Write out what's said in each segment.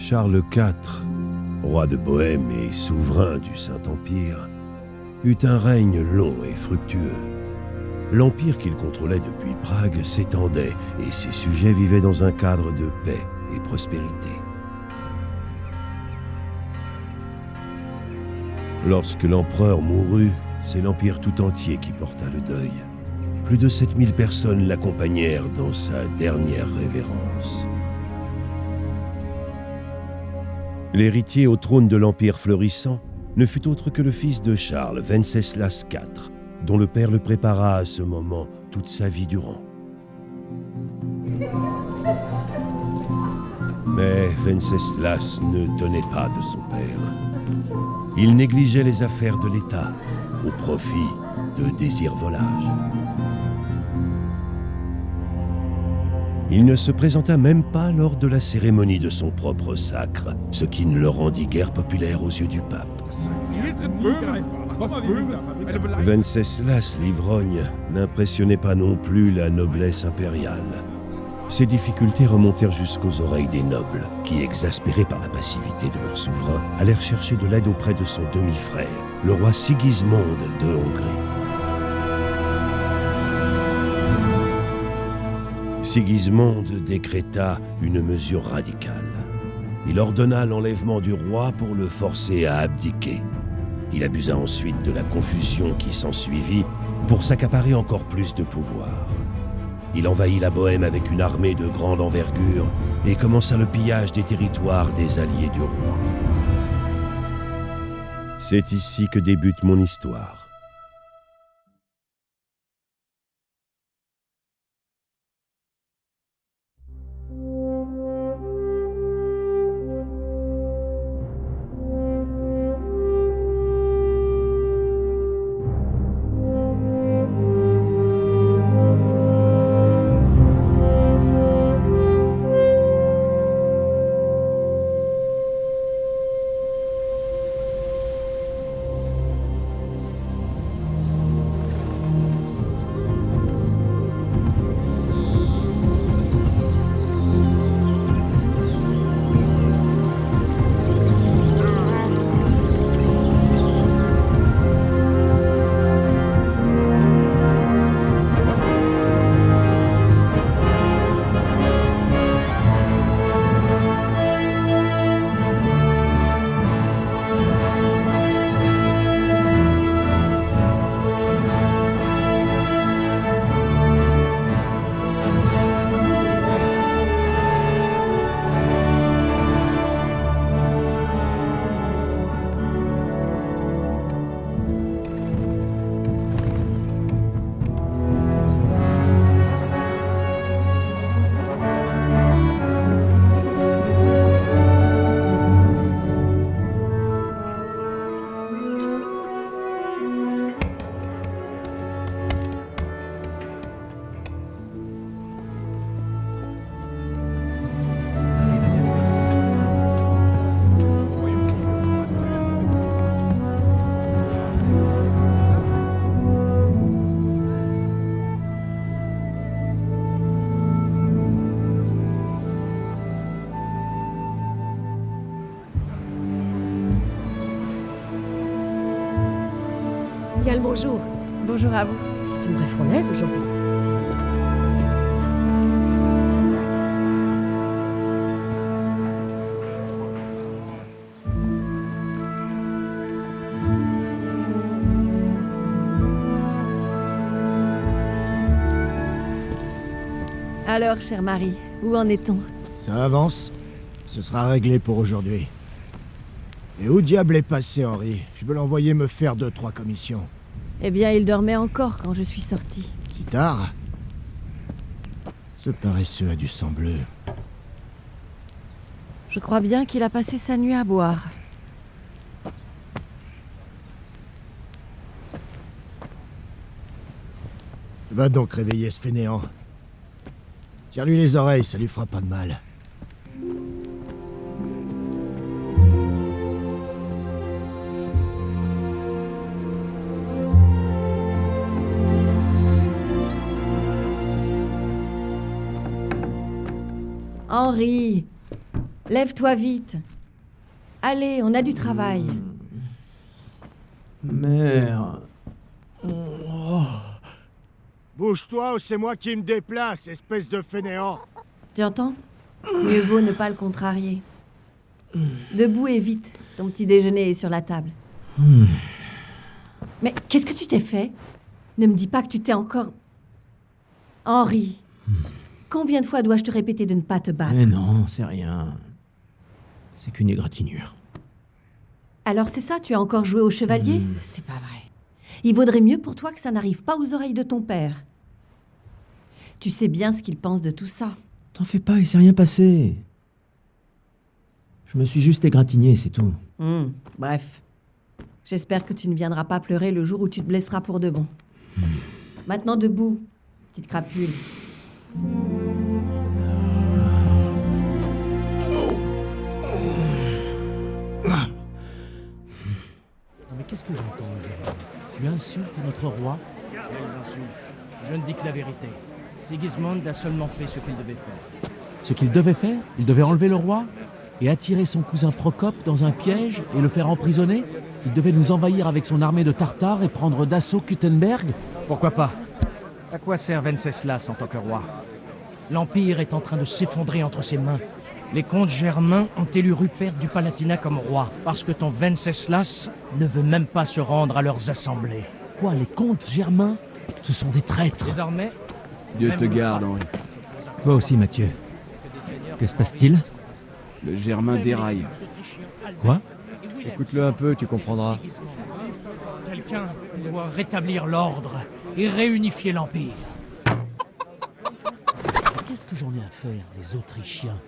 Charles IV, roi de Bohême et souverain du Saint-Empire, eut un règne long et fructueux. L'empire qu'il contrôlait depuis Prague s'étendait et ses sujets vivaient dans un cadre de paix et prospérité. Lorsque l'empereur mourut, c'est l'empire tout entier qui porta le deuil. Plus de 7000 personnes l'accompagnèrent dans sa dernière révérence. L'héritier au trône de l'empire florissant ne fut autre que le fils de Charles, Venceslas IV, dont le père le prépara à ce moment toute sa vie durant. Mais Venceslas ne tenait pas de son père. Il négligeait les affaires de l'État au profit de désirs volages. Il ne se présenta même pas lors de la cérémonie de son propre sacre, ce qui ne le rendit guère populaire aux yeux du pape. Venceslas l'ivrogne n'impressionnait pas non plus la noblesse impériale. Ses difficultés remontèrent jusqu'aux oreilles des nobles, qui, exaspérés par la passivité de leur souverain, allèrent chercher de l'aide auprès de son demi-frère, le roi Sigismond de Hongrie. Sigismond décréta une mesure radicale. Il ordonna l'enlèvement du roi pour le forcer à abdiquer. Il abusa ensuite de la confusion qui s'ensuivit pour s'accaparer encore plus de pouvoir. Il envahit la Bohême avec une armée de grande envergure et commença le pillage des territoires des alliés du roi. C'est ici que débute mon histoire. Bien le bonjour. Bonjour à vous. C'est une vraie fournaise aujourd'hui. Alors, chère Marie, où en est-on? Ça avance. Ce sera réglé pour aujourd'hui. Et où diable est passé Henri? Je veux l'envoyer me faire 2-3 commissions. Eh bien, il dormait encore quand je suis sortie. Si tard? Ce paresseux a du sang bleu. Je crois bien qu'il a passé sa nuit à boire. Va donc réveiller ce fainéant. Tire-lui les oreilles, ça lui fera pas de mal. Henri! Lève-toi vite. Allez, on a du travail. Mère... Bouge-toi ou c'est moi qui me déplace, espèce de fainéant. Tu entends? Mieux vaut ne pas le contrarier. Debout et vite. Ton petit déjeuner est sur la table. Mais qu'est-ce que tu t'es fait? Ne me dis pas que tu t'es encore... Henri, combien de fois dois-je te répéter de ne pas te battre? Mais non, c'est rien. C'est qu'une égratignure. Alors c'est ça, tu as encore joué au chevalier? C'est pas vrai. Il vaudrait mieux pour toi que ça n'arrive pas aux oreilles de ton père. Tu sais bien ce qu'il pense de tout ça. T'en fais pas, il s'est rien passé. Je me suis juste égratigné, c'est tout. Bref. J'espère que tu ne viendras pas pleurer le jour où tu te blesseras pour de bon. Maintenant debout, petite crapule. Mais qu'est-ce que j'entends? Tu insultes notre roi? Quels insultes? Je ne dis que la vérité. Sigismund a seulement fait ce qu'il devait faire. Ce qu'il devait faire? Il devait enlever le roi et attirer son cousin Procope dans un piège et le faire emprisonner? Il devait nous envahir avec son armée de Tartares et prendre d'assaut Kuttenberg? Pourquoi pas? À quoi sert Venceslas en tant que roi? L'Empire est en train de s'effondrer entre ses mains. Les comtes germains ont élu Rupert du Palatinat comme roi, parce que ton Venceslas ne veut même pas se rendre à leurs assemblées. Quoi, les comtes germains? Ce sont des traîtres. Désormais... Dieu te garde, Henri. Toi aussi, Mathieu. Que se passe-t-il? Le Germain déraille. Quoi? Écoute-le un peu, tu comprendras. Quelqu'un doit rétablir l'ordre et réunifier l'Empire. Qu'est-ce que j'en ai à faire, les Autrichiens?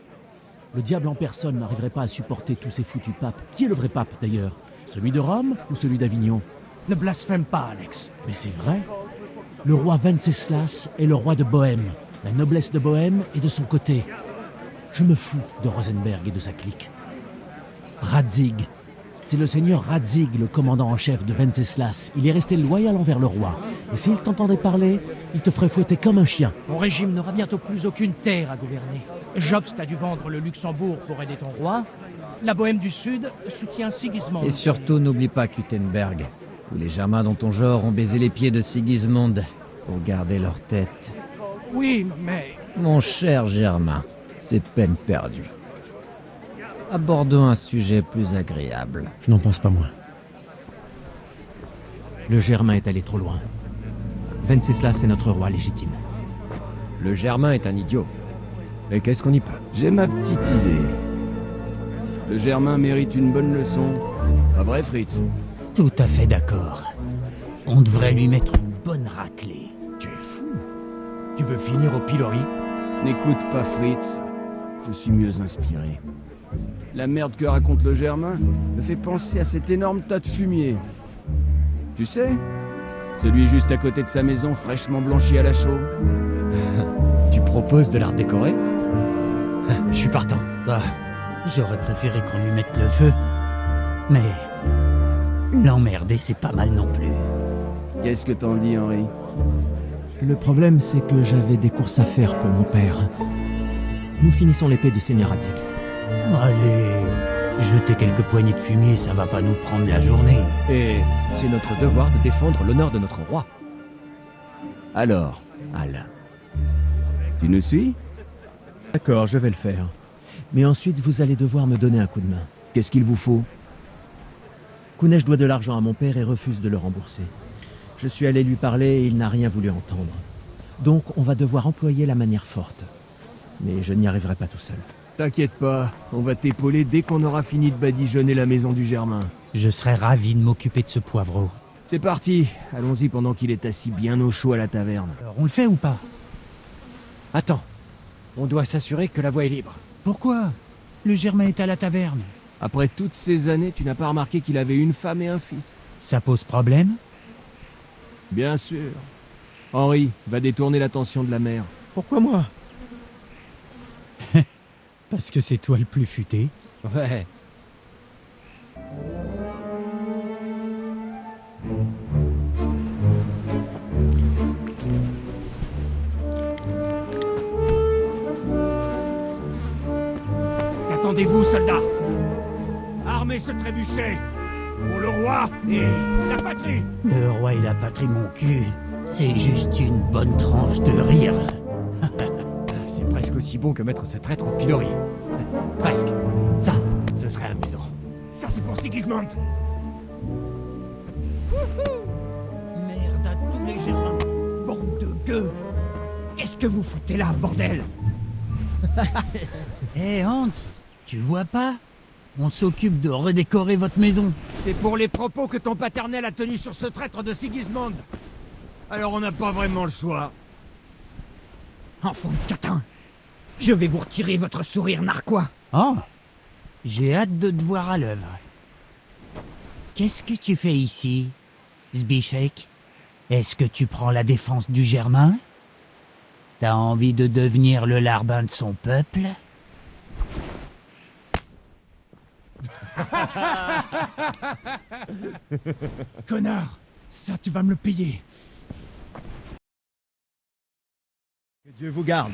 Le diable en personne n'arriverait pas à supporter tous ces foutus papes. Qui est le vrai pape, d'ailleurs? Celui de Rome ou celui d'Avignon? Ne blasphème pas, Alex. Mais c'est vrai. Le roi Venceslas est le roi de Bohême. La noblesse de Bohême est de son côté. Je me fous de Rosenberg et de sa clique. Radzig. C'est le seigneur Radzig, le commandant en chef de Venceslas. Il est resté loyal envers le roi. Et s'il t'entendait parler, il te ferait fouetter comme un chien. Mon régime n'aura bientôt plus aucune terre à gouverner. Jobst a dû vendre le Luxembourg pour aider ton roi. La Bohême du Sud soutient Sigismund. Et surtout, n'oublie pas Kuttenberg, où les Germains dans ton genre ont baisé les pieds de Sigismund pour garder leur tête. Oui, mais... Mon cher Germain, c'est peine perdue. Abordons un sujet plus agréable. Je n'en pense pas moins. Le Germain est allé trop loin. Venceslas est notre roi légitime. Le Germain est un idiot. Et qu'est-ce qu'on y peut? J'ai ma petite idée. Le Germain mérite une bonne leçon. Pas vrai, Fritz? Tout à fait d'accord. On devrait lui mettre une bonne raclée. Tu es fou. Tu veux finir au pilori? N'écoute pas, Fritz. Je suis mieux inspiré. La merde que raconte le Germain me fait penser à cet énorme tas de fumier. Tu sais? Celui juste à côté de sa maison, fraîchement blanchi à la chaux. Tu proposes de la redécorer? Je suis partant. Bah, j'aurais préféré qu'on lui mette le feu. Mais... l'emmerder, c'est pas mal non plus. Qu'est-ce que t'en dis, Henri? Le problème, c'est que j'avais des courses à faire pour mon père. Nous finissons l'épée du seigneur Radzig. Allez, jeter quelques poignées de fumier, ça va pas nous prendre la journée. Et c'est notre devoir de défendre l'honneur de notre roi. Alors, Alain, tu nous suis? D'accord, je vais le faire. Mais ensuite, vous allez devoir me donner un coup de main. Qu'est-ce qu'il vous faut? Kounesh doit de l'argent à mon père et refuse de le rembourser. Je suis allé lui parler et il n'a rien voulu entendre. Donc, on va devoir employer la manière forte. Mais je n'y arriverai pas tout seul. T'inquiète pas, on va t'épauler dès qu'on aura fini de badigeonner la maison du Germain. Je serais ravi de m'occuper de ce poivreau. C'est parti, allons-y pendant qu'il est assis bien au chaud à la taverne. Alors, on le fait ou pas? Attends, on doit s'assurer que la voie est libre. Pourquoi? Le Germain est à la taverne. Après toutes ces années, tu n'as pas remarqué qu'il avait une femme et un fils? Ça pose problème? Bien sûr. Henri, va détourner l'attention de la mère. Pourquoi moi? Parce que c'est toi le plus futé. Ouais. Attendez, Détendez-vous, soldats. Armez ce trébuchet. Pour le roi et la patrie. Le roi et la patrie, mon cul. C'est juste une bonne tranche de rire. C'est presque aussi bon que mettre ce traître au pilori. Presque. Ça, ce serait amusant. Ça, c'est pour Sigismund. Merde à tous les Germains. Bande de gueux. Qu'est-ce que vous foutez là, bordel? Hé Hans, tu vois pas? On s'occupe de redécorer votre maison. C'est pour les propos que ton paternel a tenus sur ce traître de Sigismund. Alors on n'a pas vraiment le choix. Enfant de catin, je vais vous retirer votre sourire narquois. Oh, j'ai hâte de te voir à l'œuvre. Qu'est-ce que tu fais ici, Zbiszek? Est-ce que tu prends la défense du Germain? T'as envie de devenir le larbin de son peuple? Connard, ça tu vas me le payer. Que Dieu vous garde.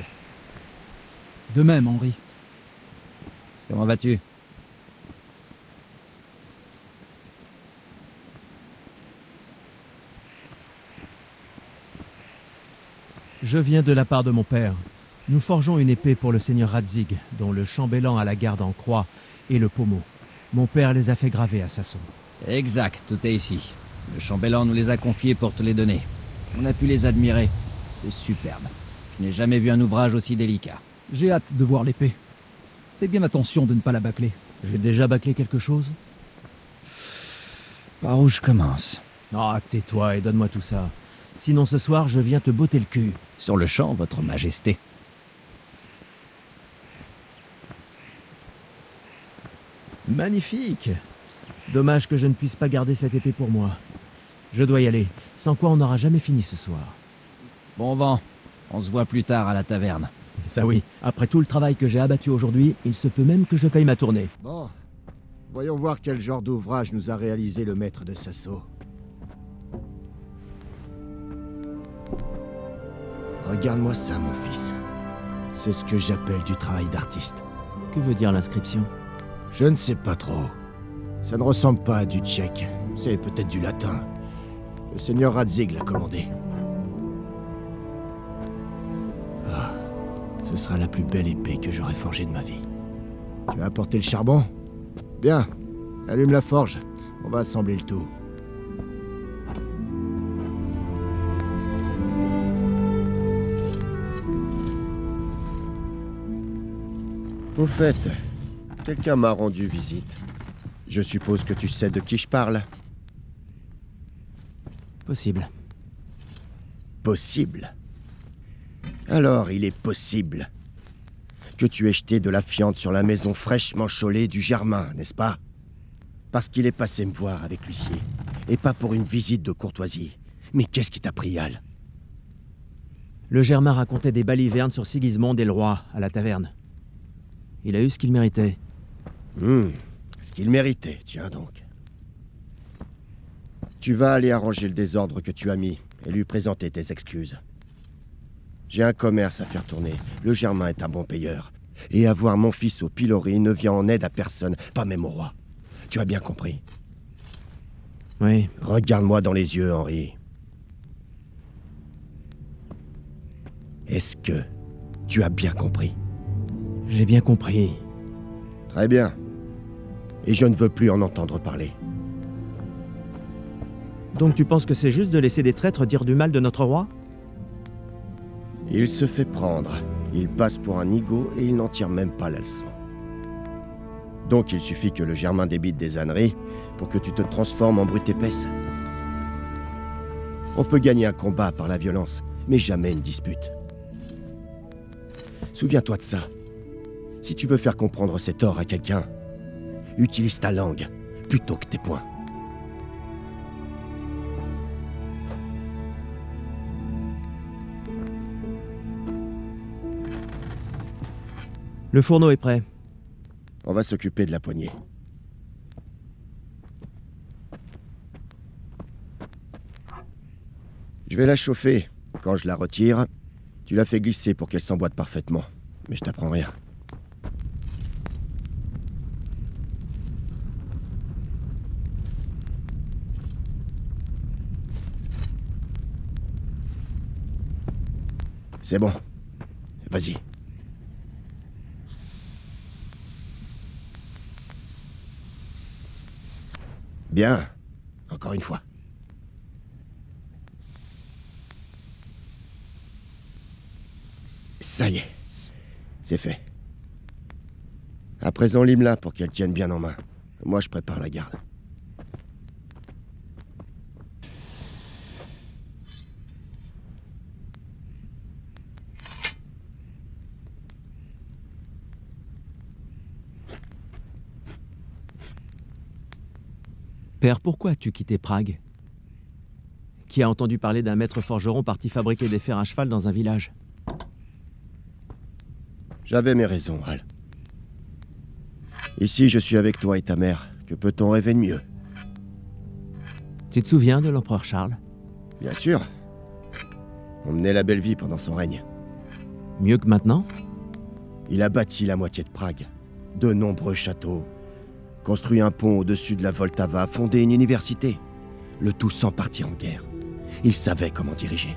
De même, Henri. Comment vas-tu? Je viens de la part de mon père. Nous forgeons une épée pour le seigneur Radzig, dont le chambellan a la garde en croix et le pommeau. Mon père les a fait graver à Sasson. Exact, tout est ici. Le chambellan nous les a confiés pour te les donner. On a pu les admirer. C'est superbe. Je n'ai jamais vu un ouvrage aussi délicat. J'ai hâte de voir l'épée. Fais bien attention de ne pas la bâcler. J'ai déjà bâclé quelque chose? Par où je commence? Ah, tais-toi et donne-moi tout ça. Sinon ce soir, je viens te botter le cul. Sur le champ, votre majesté. Magnifique. Dommage que je ne puisse pas garder cette épée pour moi. Je dois y aller, sans quoi on n'aura jamais fini ce soir. Bon vent. On se voit plus tard à la taverne. Ça oui, après tout le travail que j'ai abattu aujourd'hui, il se peut même que je paye ma tournée. Bon, voyons voir quel genre d'ouvrage nous a réalisé le maître de Sasso. Regarde-moi ça, mon fils. C'est ce que j'appelle du travail d'artiste. Que veut dire l'inscription? Je ne sais pas trop. Ça ne ressemble pas à du tchèque. C'est peut-être du latin. Le seigneur Radzig l'a commandé. Ah, ce sera la plus belle épée que j'aurai forgée de ma vie. Tu as apporté le charbon? Bien. Allume la forge. On va assembler le tout. Au fait, quelqu'un m'a rendu visite. Je suppose que tu sais de qui je parle. Possible. Possible. Alors, il est possible que tu aies jeté de la fiente sur la maison fraîchement chaulée du Germain, n'est-ce pas? Parce qu'il est passé me voir avec l'huissier, et pas pour une visite de courtoisie. Mais qu'est-ce qui t'a pris, Al? Le Germain racontait des balivernes sur Sigismond et le roi, à la taverne. Il a eu ce qu'il méritait. Ce qu'il méritait, tiens donc. Tu vas aller arranger le désordre que tu as mis et lui présenter tes excuses. J'ai un commerce à faire tourner. Le Germain est un bon payeur. Et avoir mon fils au pilori ne vient en aide à personne, pas même au roi. Tu as bien compris? Oui. Regarde-moi dans les yeux, Henri. Est-ce que tu as bien compris? J'ai bien compris. Très bien. Et je ne veux plus en entendre parler. Donc tu penses que c'est juste de laisser des traîtres dire du mal de notre roi? Il se fait prendre. Il passe pour un nigaud et il n'en tire même pas la leçon. Donc il suffit que le Germain débite des âneries pour que tu te transformes en brute épaisse. On peut gagner un combat par la violence, mais jamais une dispute. Souviens-toi de ça. Si tu veux faire comprendre cet or à quelqu'un, utilise ta langue plutôt que tes poings. Le fourneau est prêt. On va s'occuper de la poignée. Je vais la chauffer. Quand je la retire, tu la fais glisser pour qu'elle s'emboîte parfaitement. Mais je t'apprends rien. C'est bon. Vas-y. Bien. Encore une fois. Ça y est. C'est fait. À présent, lime-la pour qu'elle tienne bien en main. Moi, je prépare la garde. Père, pourquoi as-tu quitté Prague? Qui a entendu parler d'un maître forgeron parti fabriquer des fers à cheval dans un village? J'avais mes raisons, Hal. Ici, je suis avec toi et ta mère. Que peut-on rêver de mieux? Tu te souviens de l'empereur Charles? Bien sûr. On menait la belle vie pendant son règne. Mieux que maintenant? Il a bâti la moitié de Prague. De nombreux châteaux. Construit un pont au-dessus de la Vltava. Fondé une université. Le tout sans partir en guerre. Il savait comment diriger.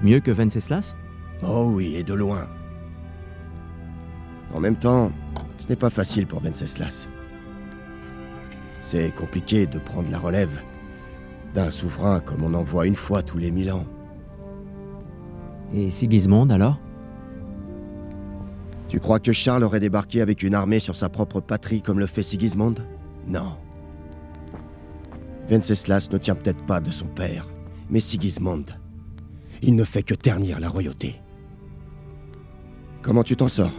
Mieux que Venceslas? Oh oui, et de loin. En même temps, ce n'est pas facile pour Venceslas. C'est compliqué de prendre la relève d'un souverain comme on en voit une fois tous les 1000 ans. Et Sigismond, alors? Tu crois que Charles aurait débarqué avec une armée sur sa propre patrie comme le fait Sigismond? Non. Venceslas ne tient peut-être pas de son père, mais Sigismond, il ne fait que ternir la royauté. Comment tu t'en sors?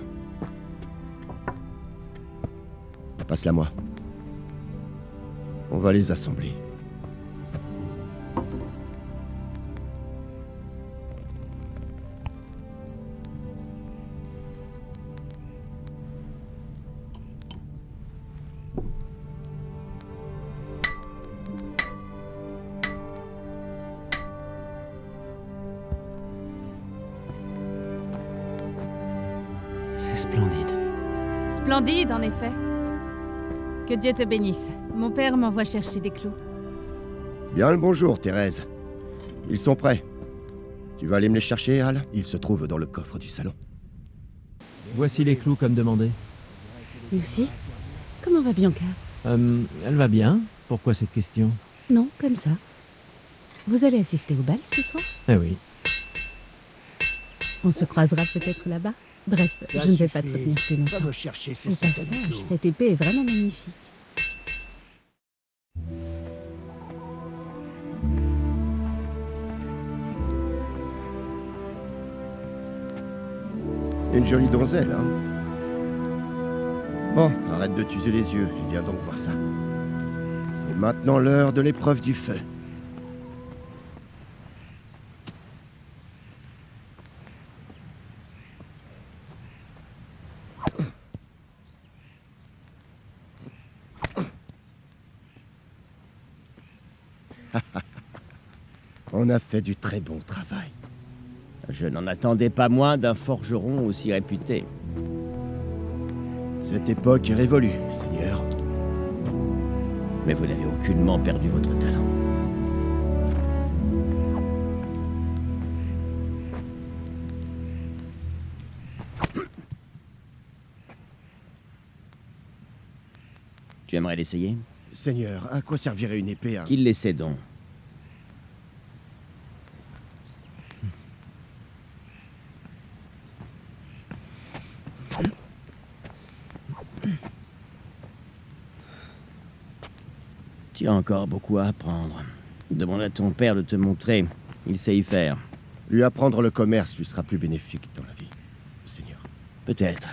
Passe-la-moi. On va les assembler. C'est splendide. Splendide, en effet. Que Dieu te bénisse. Mon père m'envoie chercher des clous. Bien le bonjour, Thérèse. Ils sont prêts. Tu vas aller me les chercher, Hal? Ils se trouvent dans le coffre du salon. Voici les clous comme demandé. Lucie, comment va Bianca? Elle va bien. Pourquoi cette question? Non, comme ça. Vous allez assister au bal ce soir? Eh oui. On se croisera peut-être là-bas. Bref, Ça je ne vais pas te suffit. retenir plus Va longtemps. me chercher ces Au satanées passage, clous. cette épée est vraiment magnifique. Une jolie donzelle, hein? Bon, arrête de t'user les yeux et viens donc voir ça. C'est maintenant l'heure de l'épreuve du feu. On a fait du très bon travail. Je n'en attendais pas moins d'un forgeron aussi réputé. Cette époque est révolue, Seigneur. Mais vous n'avez aucunement perdu votre talent. Tu aimerais l'essayer? Seigneur, à quoi servirait une épée, hein? Qu'il l'essaie donc. Tu as encore beaucoup à apprendre. Demande à ton père de te montrer. Il sait y faire. Lui apprendre le commerce lui sera plus bénéfique dans la vie, Seigneur. Peut-être.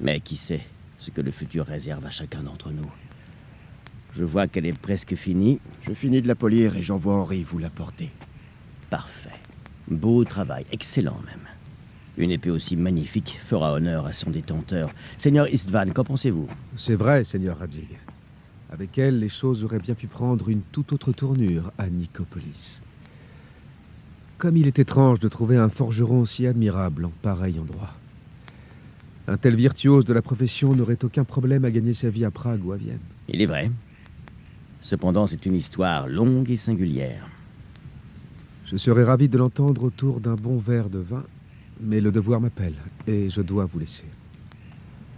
Mais qui sait ce que le futur réserve à chacun d'entre nous. Je vois qu'elle est presque finie. Je finis de la polir et j'envoie Henri vous l'apporter. Parfait. Beau travail, excellent même. Une épée aussi magnifique fera honneur à son détenteur. Seigneur Istvan, qu'en pensez-vous? C'est vrai, Seigneur Radzig. Avec elle, les choses auraient bien pu prendre une toute autre tournure à Nicopolis. Comme il est étrange de trouver un forgeron aussi admirable en pareil endroit. Un tel virtuose de la profession n'aurait aucun problème à gagner sa vie à Prague ou à Vienne. Il est vrai. Cependant, c'est une histoire longue et singulière. Je serais ravi de l'entendre autour d'un bon verre de vin, mais le devoir m'appelle, et je dois vous laisser.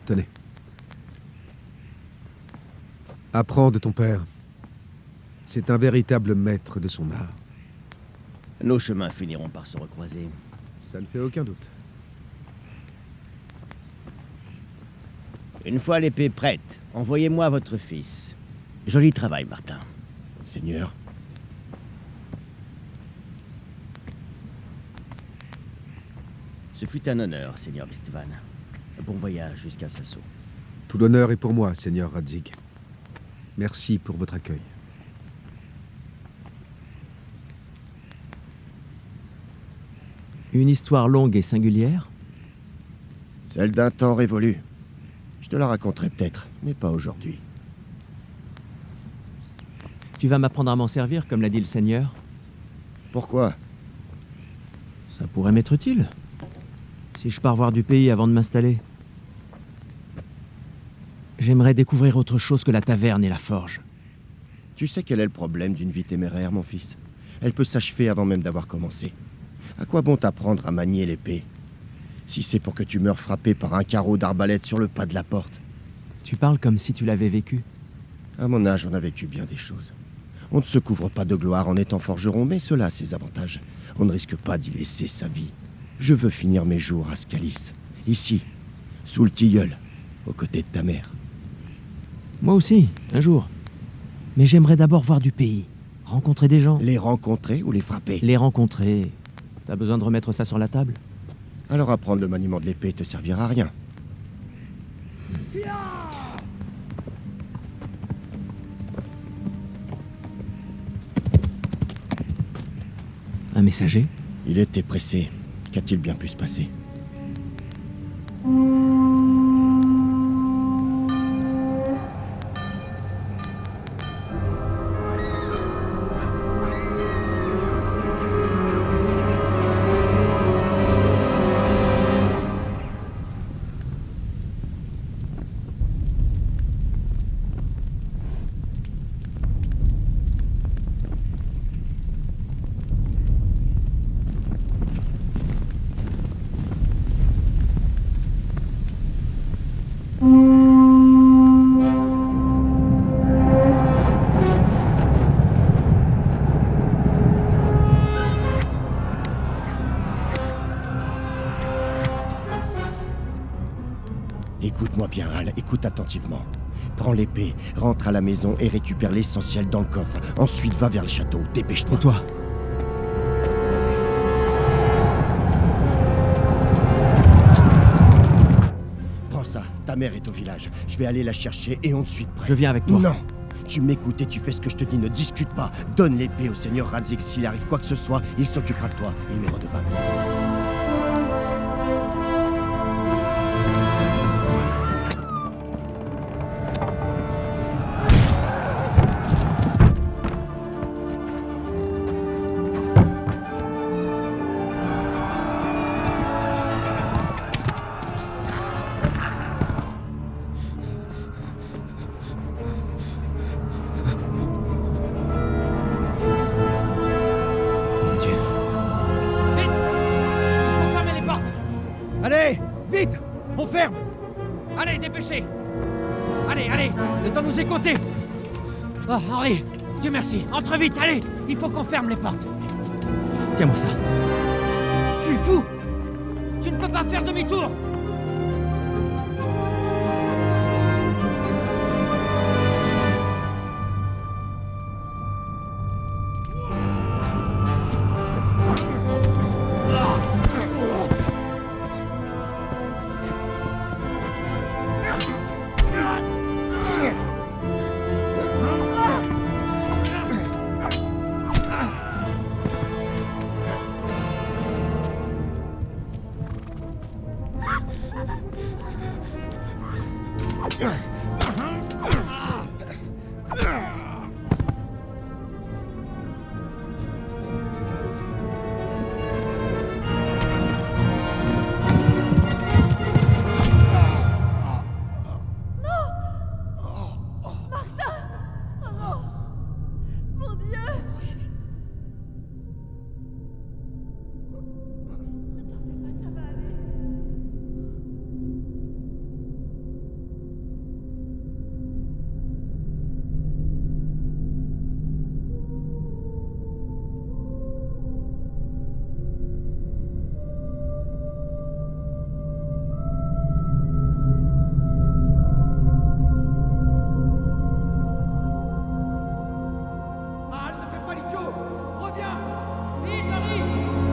Tenez. Apprends de ton père. C'est un véritable maître de son art. Nos chemins finiront par se recroiser. Ça ne fait aucun doute. Une fois l'épée prête, envoyez-moi votre fils. Joli travail, Martin. Seigneur. Ce fut un honneur, Seigneur Istvan. Bon voyage jusqu'à Sasso. Tout l'honneur est pour moi, Seigneur Radzig. Merci pour votre accueil. Une histoire longue et singulière? Celle d'un temps révolu. Je te la raconterai peut-être, mais pas aujourd'hui. Tu vas m'apprendre à m'en servir, comme l'a dit le Seigneur? Pourquoi? Ça pourrait m'être utile. Si je pars voir du pays avant de m'installer. J'aimerais découvrir autre chose que la taverne et la forge. Tu sais quel est le problème d'une vie téméraire, mon fils? Elle peut s'achever avant même d'avoir commencé. À quoi bon t'apprendre à manier l'épée? Si c'est pour que tu meurs frappé par un carreau d'arbalète sur le pas de la porte. Tu parles comme si tu l'avais vécu. À mon âge, on a vécu bien des choses. On ne se couvre pas de gloire en étant forgeron, mais cela a ses avantages. On ne risque pas d'y laisser sa vie. Je veux finir mes jours à Scalis, ici, sous le tilleul, aux côtés de ta mère. Moi aussi, un jour. Mais j'aimerais d'abord voir du pays, rencontrer des gens. Les rencontrer ou les frapper? Les rencontrer. T'as besoin de remettre ça sur la table? Alors apprendre le maniement de l'épée te servira à rien. Un messager? Il était pressé. Qu'a-t-il bien pu se passer? Écoute-moi bien, Hal, écoute attentivement. Prends l'épée, rentre à la maison et récupère l'essentiel dans le coffre. Ensuite, va vers le château, dépêche-toi. Et toi? Prends ça, ta mère est au village. Je vais aller la chercher et on te suit de près. Je viens avec toi. Non! Tu m'écoutes et tu fais ce que je te dis, ne discute pas. Donne l'épée au seigneur Radzig. S'il arrive quoi que ce soit, il s'occupera de toi. Il m'est redevable. Vite! On ferme! Allez, dépêchez! Allez, allez! Le temps nous est compté! Oh, Henri! Dieu merci! Entre vite, allez! Il faut qu'on ferme les portes! Tiens-moi ça. Tu es fou! Tu ne peux pas faire demi-tour! Vite, Harry!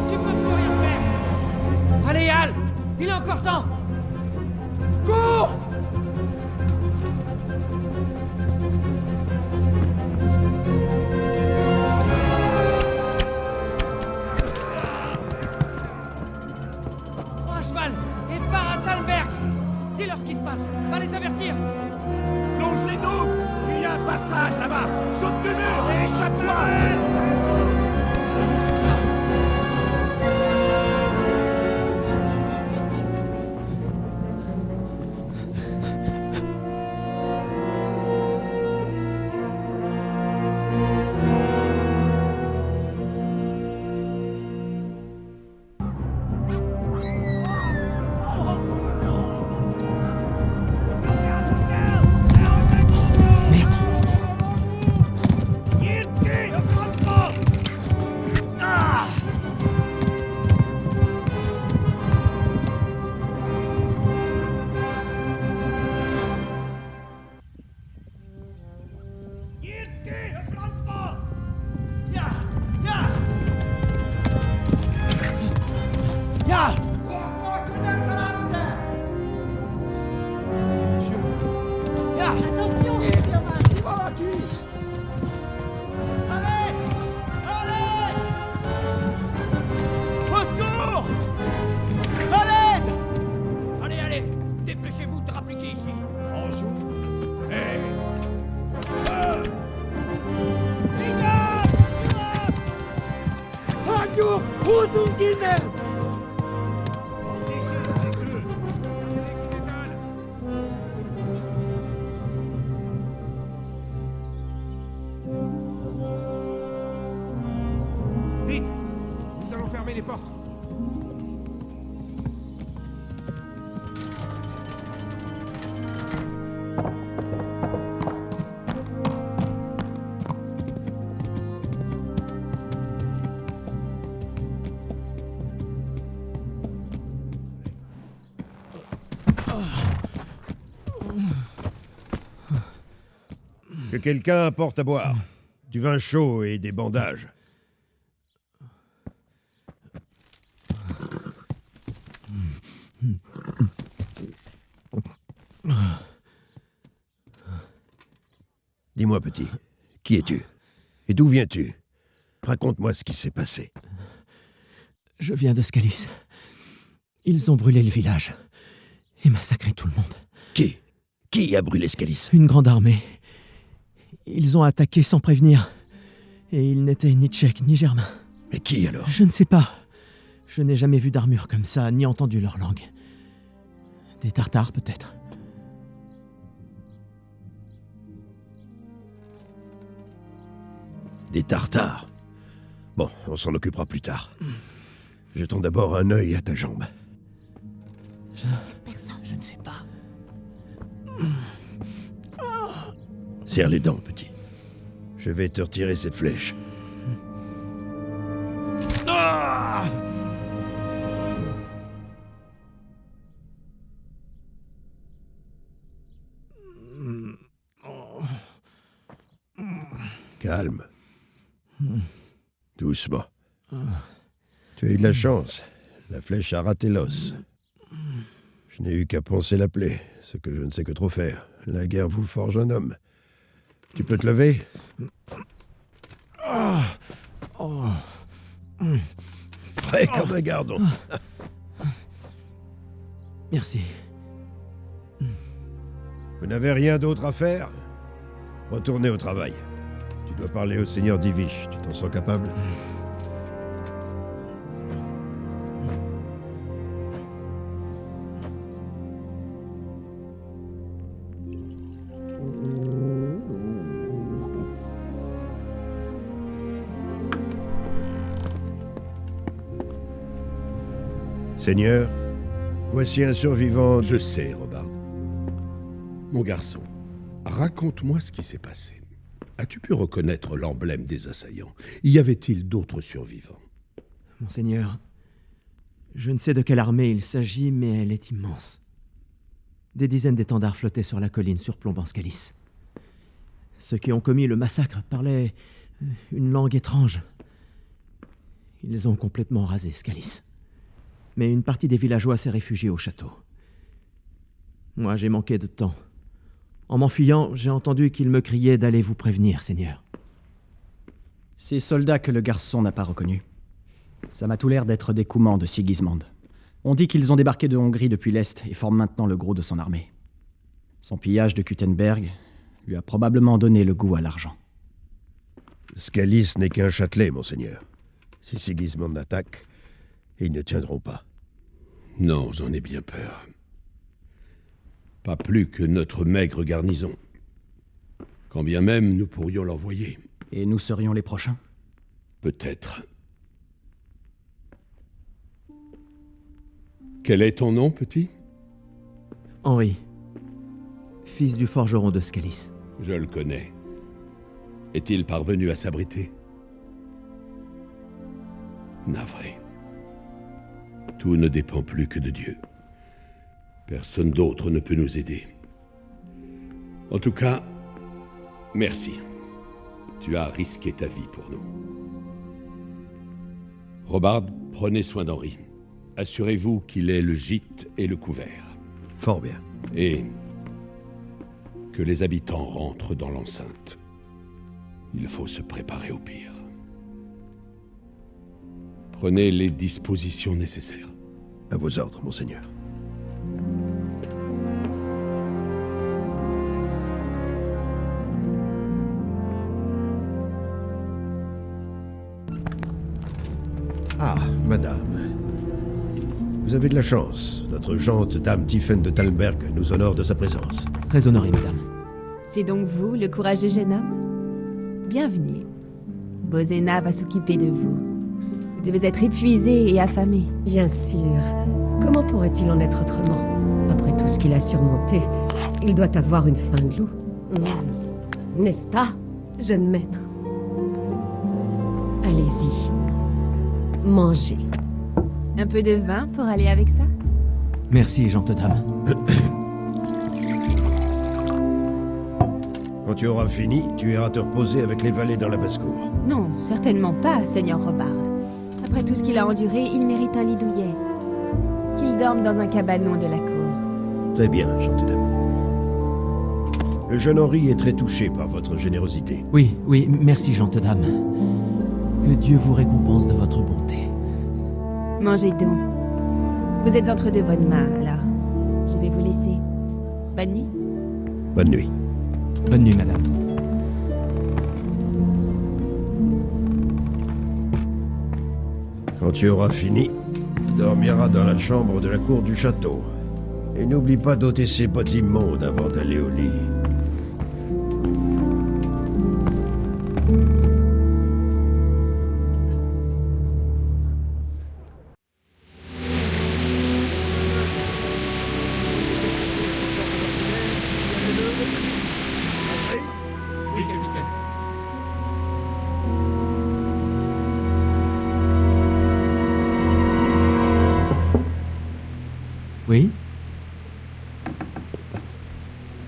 Tu peux plus rien faire! Allez, Hal! Il est encore temps! Cours! Prends un cheval et pars à Talmberg! Dis-leur ce qui se passe! Va les avertir! Longe les doubles! Il y a un passage là-bas! Saute du mur et échappe-toi! Vite! Nous allons fermer les portes. Que quelqu'un apporte à boire. Du vin chaud et des bandages. Dis-moi, petit, qui es-tu? Et d'où viens-tu? Raconte-moi ce qui s'est passé. Je viens de Scalis. Ils ont brûlé le village et massacré tout le monde. Qui? Qui a brûlé Scalis? Une grande armée. Ils ont attaqué sans prévenir. Et ils n'étaient ni tchèques ni germains. Mais qui alors? Je ne sais pas. Je n'ai jamais vu d'armure comme ça, ni entendu leur langue. Des Tartares, peut-être. Des Tartares? Bon, on s'en occupera plus tard. Jetons d'abord un œil à ta jambe. Cette personne, je ne sais pas. Serre les dents, petit. Je vais te retirer cette flèche. Calme. Doucement. Tu as eu de la chance. La flèche a raté l'os. Je n'ai eu qu'à poncer la plaie, ce que je ne sais que trop faire. La guerre vous forge un homme. Tu peux te lever? Frais comme un gardon. Merci. Vous n'avez rien d'autre à faire? Retournez au travail. Tu dois parler au seigneur Divish. Tu t'en sens capable? Seigneur, voici un survivant... Je sais, Robard. Mon garçon, raconte-moi ce qui s'est passé. As-tu pu reconnaître l'emblème des assaillants? Y avait-il d'autres survivants? Monseigneur, je ne sais de quelle armée il s'agit, mais elle est immense. Des dizaines d'étendards flottaient sur la colline surplombant Scalis. Ceux qui ont commis le massacre parlaient une langue étrange. Ils ont complètement rasé Scalis. Mais une partie des villageois s'est réfugiée au château. Moi, j'ai manqué de temps. En m'enfuyant, j'ai entendu qu'ils me criaient d'aller vous prévenir, Seigneur. Ces soldats que le garçon n'a pas reconnus. Ça m'a tout l'air d'être des Coumans de Sigismond. On dit qu'ils ont débarqué de Hongrie depuis l'Est et forment maintenant le gros de son armée. Son pillage de Kuttenberg lui a probablement donné le goût à l'argent. Scalis n'est qu'un châtelet, monseigneur. Si Sigismond attaque, ils ne tiendront pas. Non, j'en ai bien peur. Pas plus que notre maigre garnison. Quand bien même nous pourrions l'envoyer. Et nous serions les prochains ? Peut-être. Quel est ton nom, petit ? Henri, fils du forgeron de Scalis. Je le connais. Est-il parvenu à s'abriter ? Navré. Tout ne dépend plus que de Dieu. Personne d'autre ne peut nous aider. En tout cas, merci. Tu as risqué ta vie pour nous. Robard, prenez soin d'Henri. Assurez-vous qu'il ait le gîte et le couvert. Fort bien. Et que les habitants rentrent dans l'enceinte. Il faut se préparer au pire. Prenez les dispositions nécessaires. À vos ordres, monseigneur. Ah, madame. Vous avez de la chance. Notre gente dame Tiphaine de Talmberg nous honore de sa présence. Très honoré, madame. C'est donc vous, le courageux jeune homme ? Bienvenue. Bozena va s'occuper de vous. Vous devez être épuisé et affamé. Bien sûr. Comment pourrait-il en être autrement ? Après tout ce qu'il a surmonté, il doit avoir une faim de loup. N'est-ce pas, jeune maître ? Allez-y. Mangez. Un peu de vin pour aller avec ça ? Merci, gente dame. Quand tu auras fini, tu iras te reposer avec les valets dans la basse-cour. Non, certainement pas, Seigneur Robard. Après tout ce qu'il a enduré, il mérite un lit douillet. Qu'il dorme dans un cabanon de la cour. Très bien, gente dame. Le jeune Henri est très touché par votre générosité. Oui, merci, gente dame. Que Dieu vous récompense de votre bonté. Mangez donc. Vous êtes entre de bonnes mains, alors. Je vais vous laisser. Bonne nuit. Bonne nuit. Bonne nuit, madame. Quand tu auras fini, tu dormiras dans la chambre de la cour du château. Et n'oublie pas d'ôter ces bottes immondes avant d'aller au lit. Oui ?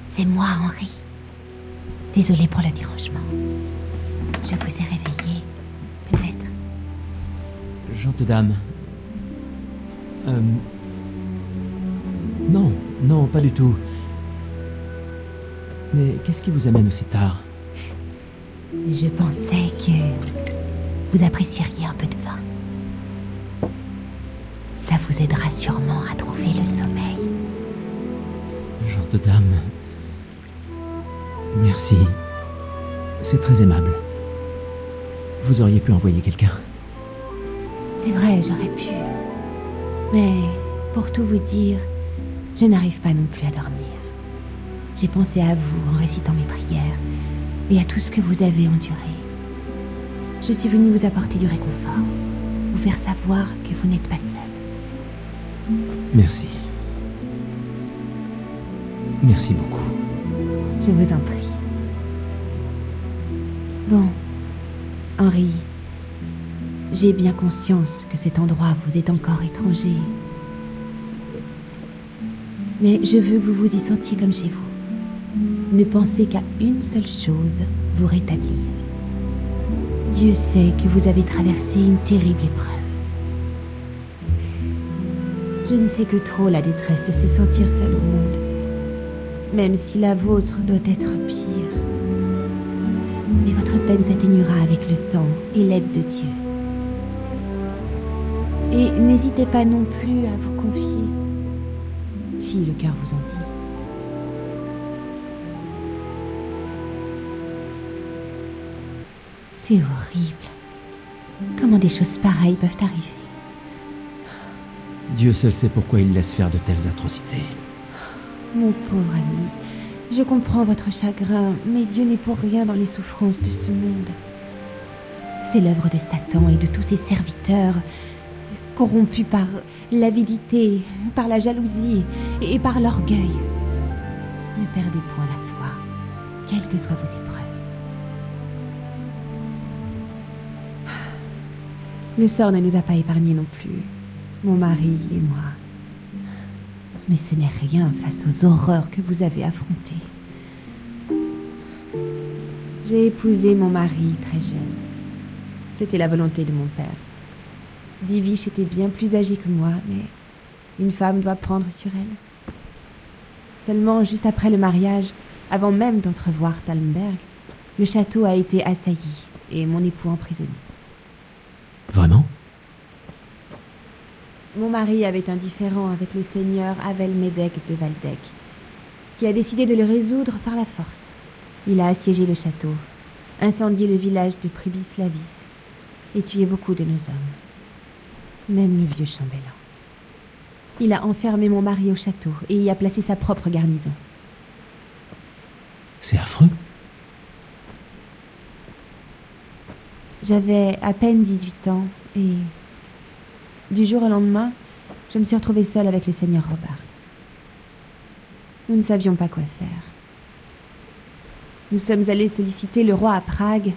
C'est moi, Henri. Désolée pour le dérangement. Je vous ai réveillé, peut-être. Gente dame. Non, pas du tout. Mais qu'est-ce qui vous amène aussi tard ? Je pensais que vous apprécieriez un peu de vin. Ça vous aidera sûrement à trouver le sommeil. Gente dame. Merci. C'est très aimable. Vous auriez pu envoyer quelqu'un. C'est vrai, j'aurais pu. Mais, pour tout vous dire, je n'arrive pas non plus à dormir. J'ai pensé à vous en récitant mes prières et à tout ce que vous avez enduré. Je suis venue vous apporter du réconfort, vous faire savoir que vous n'êtes pas seul. Merci. Merci beaucoup. Je vous en prie. Bon, Henri, j'ai bien conscience que cet endroit vous est encore étranger. Mais je veux que vous vous y sentiez comme chez vous. Ne pensez qu'à une seule chose, vous rétablir. Dieu sait que vous avez traversé une terrible épreuve. Je ne sais que trop la détresse de se sentir seul au monde, même si la vôtre doit être pire. Mais votre peine s'atténuera avec le temps et l'aide de Dieu. Et n'hésitez pas non plus à vous confier, si le cœur vous en dit. C'est horrible. Comment des choses pareilles peuvent arriver? Dieu seul sait pourquoi il laisse faire de telles atrocités. Mon pauvre ami, je comprends votre chagrin, mais Dieu n'est pour rien dans les souffrances de ce monde. C'est l'œuvre de Satan et de tous ses serviteurs, corrompus par l'avidité, par la jalousie et par l'orgueil. Ne perdez point la foi, quelles que soient vos épreuves. Le sort ne nous a pas épargnés non plus, mon mari et moi. Mais ce n'est rien face aux horreurs que vous avez affrontées. J'ai épousé mon mari très jeune. C'était la volonté de mon père. Divish était bien plus âgée que moi, mais une femme doit prendre sur elle. Seulement, juste après le mariage, avant même d'entrevoir Talmberg, le château a été assailli et mon époux emprisonné. Vraiment? Mon mari avait un différend avec le seigneur Avelmedek de Valdek, qui a décidé de le résoudre par la force. Il a assiégé le château, incendié le village de Pribislavis et tué beaucoup de nos hommes. Même le vieux chambellan. Il a enfermé mon mari au château et y a placé sa propre garnison. C'est affreux. J'avais à peine 18 ans et... du jour au lendemain, je me suis retrouvée seule avec le seigneur Robard. Nous ne savions pas quoi faire. Nous sommes allés solliciter le roi à Prague,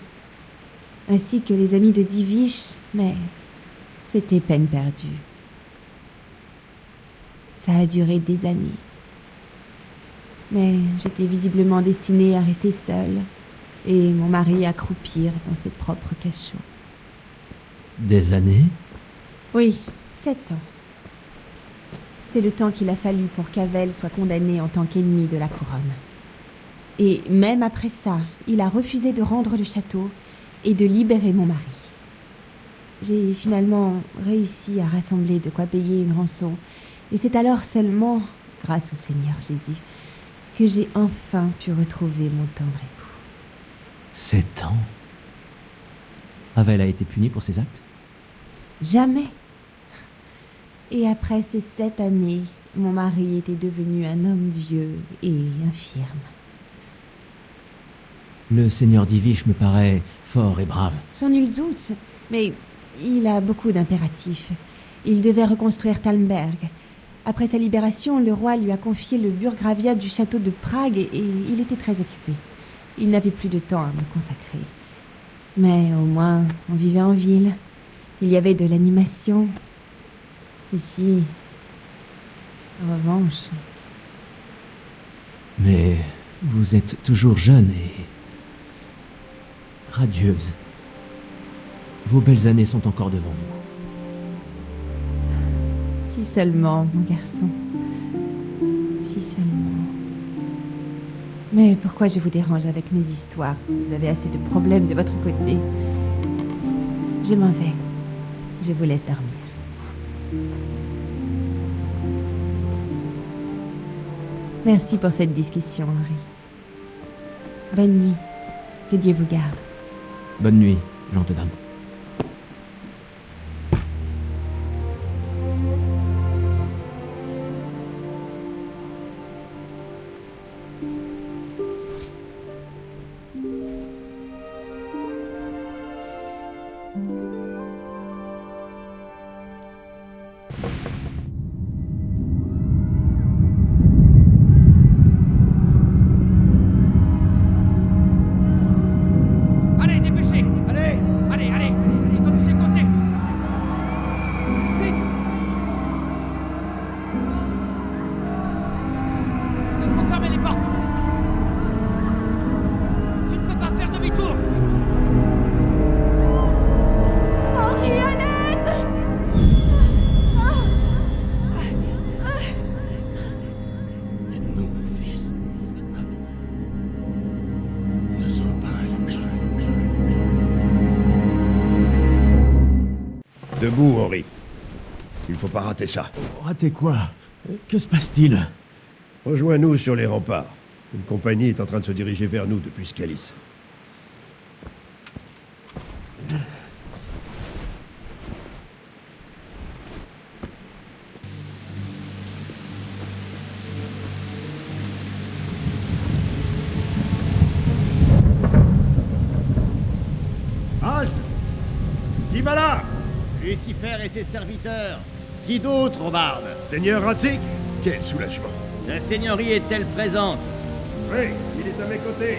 ainsi que les amis de Divish, mais c'était peine perdue. Ça a duré des années. Mais j'étais visiblement destinée à rester seule, et mon mari à croupir dans ses propres cachots. Des années? Oui, 7 ans. C'est le temps qu'il a fallu pour qu'Avel soit condamné en tant qu'ennemi de la couronne. Et même après ça, il a refusé de rendre le château et de libérer mon mari. J'ai finalement réussi à rassembler de quoi payer une rançon, et c'est alors seulement, grâce au Seigneur Jésus, que j'ai enfin pu retrouver mon tendre époux. 7 ans? Avel a été puni pour ses actes? Jamais. Et après ces 7 années, mon mari était devenu un homme vieux et infirme. Le seigneur Divish me paraît fort et brave. Sans nul doute, mais il a beaucoup d'impératifs. Il devait reconstruire Talmberg. Après sa libération, le roi lui a confié le burgraviat du château de Prague et il était très occupé. Il n'avait plus de temps à me consacrer. Mais au moins, on vivait en ville. Il y avait de l'animation. Ici, en revanche... Mais vous êtes toujours jeune et... radieuse. Vos belles années sont encore devant vous. Si seulement, mon garçon. Si seulement. Mais pourquoi je vous dérange avec mes histoires? Vous avez assez de problèmes de votre côté. Je m'en vais. Je vous laisse dormir. Merci pour cette discussion, Henri. Bonne nuit. Que Dieu vous garde. Bonne nuit, gente dame. Allez, dépêchez! Allez! Allez, allez! Le temps nous est compté! Vite! Il faut fermer les portes! Tu ne peux pas faire demi-tour! Il faut pas rater ça. Rater quoi? Que se passe-t-il? Rejoins-nous sur les remparts. Une compagnie est en train de se diriger vers nous depuis Scalis. Halte! Qui va là? Lucifer et ses serviteurs. Qui d'autre, Robard? Seigneur Ratzik? Quel soulagement. La seigneurie est-elle présente? Oui, il est à mes côtés.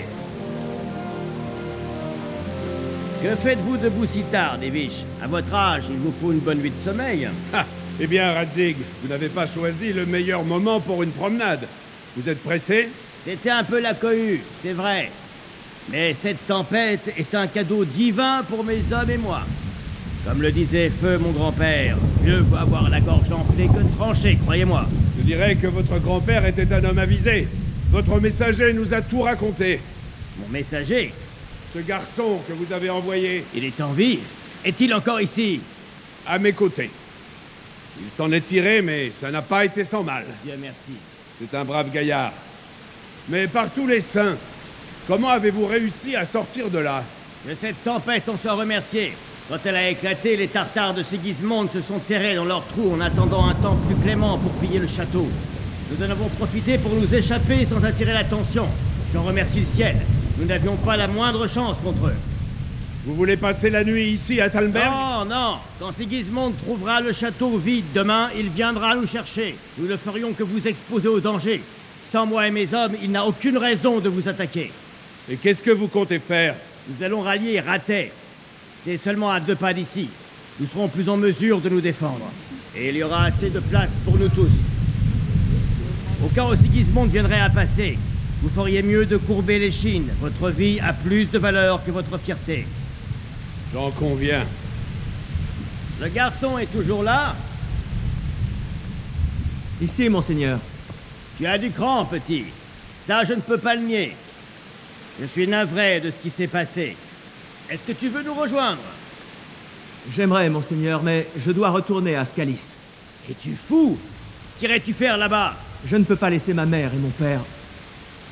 Que faites-vous debout si tard, Devish? À votre âge, il vous faut une bonne nuit de sommeil. Ah, eh bien, Radzig, vous n'avez pas choisi le meilleur moment pour une promenade. Vous êtes pressé? C'était un peu la cohue, c'est vrai. Mais cette tempête est un cadeau divin pour mes hommes et moi. Comme le disait Feu, mon grand-père, mieux vaut avoir la gorge enflée que de trancher, croyez-moi. Je dirais que votre grand-père était un homme avisé. Votre messager nous a tout raconté. Mon messager? Ce garçon que vous avez envoyé. Il est en vie? Est-il encore ici? À mes côtés. Il s'en est tiré, mais ça n'a pas été sans mal. Dieu merci. C'est un brave gaillard. Mais par tous les saints, comment avez-vous réussi à sortir de là? De cette tempête, on soit remercié. Quand elle a éclaté, les Tartares de Sigismond se sont terrés dans leurs trous en attendant un temps plus clément pour piller le château. Nous en avons profité pour nous échapper sans attirer l'attention. J'en remercie le ciel. Nous n'avions pas la moindre chance contre eux. Vous voulez passer la nuit ici à Talmberg? Non, non. Quand Sigismond trouvera le château vide demain, il viendra nous chercher. Nous ne ferions que vous exposer au danger. Sans moi et mes hommes, il n'a aucune raison de vous attaquer. Et qu'est-ce que vous comptez faire? Nous allons rallier Ratet. C'est seulement à 2 pas d'ici. Nous serons plus en mesure de nous défendre. Et il y aura assez de place pour nous tous. Au cas où Sigismond viendrait à passer, vous feriez mieux de courber l'échine. Votre vie a plus de valeur que votre fierté. J'en conviens. Le garçon est toujours là? Ici, monseigneur. Tu as du cran, petit. Ça, je ne peux pas le nier. Je suis navré de ce qui s'est passé. Est-ce que tu veux nous rejoindre? J'aimerais, monseigneur, mais je dois retourner à Scalis. Es-tu fou? Qu'irais-tu faire là-bas? Je ne peux pas laisser ma mère et mon père.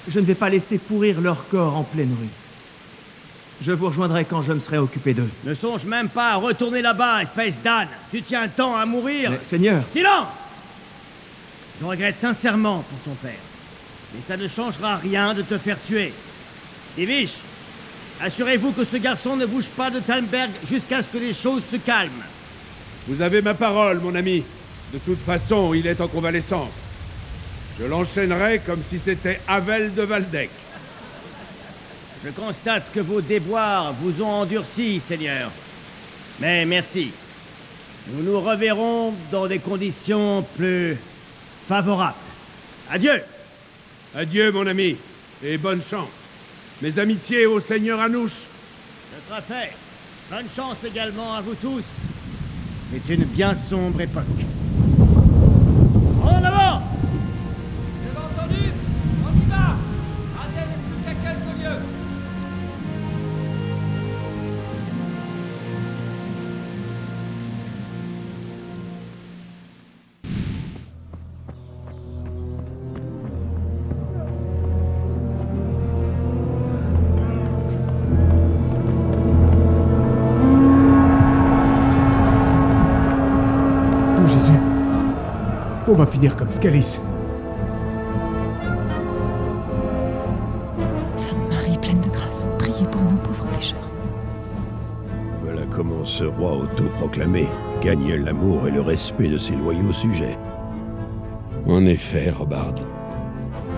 Je ne vais pas laisser pourrir leur corps en pleine rue. Je vous rejoindrai quand je me serai occupé d'eux. Ne songe même pas à retourner là-bas, espèce d'âne. Tu tiens tant à mourir. Mais, seigneur... Silence! Je regrette sincèrement pour ton père. Mais ça ne changera rien de te faire tuer. Devish, assurez-vous que ce garçon ne bouge pas de Talmberg jusqu'à ce que les choses se calment. Vous avez ma parole, mon ami. De toute façon, il est en convalescence. Je l'enchaînerai comme si c'était Havel de Waldeck. Je constate que vos déboires vous ont endurci, Seigneur. Mais merci. Nous nous reverrons dans des conditions plus favorables. Adieu! Adieu, mon ami, et bonne chance. Mes amitiés au Seigneur Anouch. Ce sera fait. Bonne chance également à vous tous. C'est une bien sombre époque. En avant! Vous avez entendu? On y va! Ratet n'est plus qu'à quelques lieues. On va finir comme Scalis. Sainte Marie, pleine de grâce, priez pour nous pauvres pécheurs. Voilà comment ce roi autoproclamé gagne l'amour et le respect de ses loyaux sujets. En effet, Robard.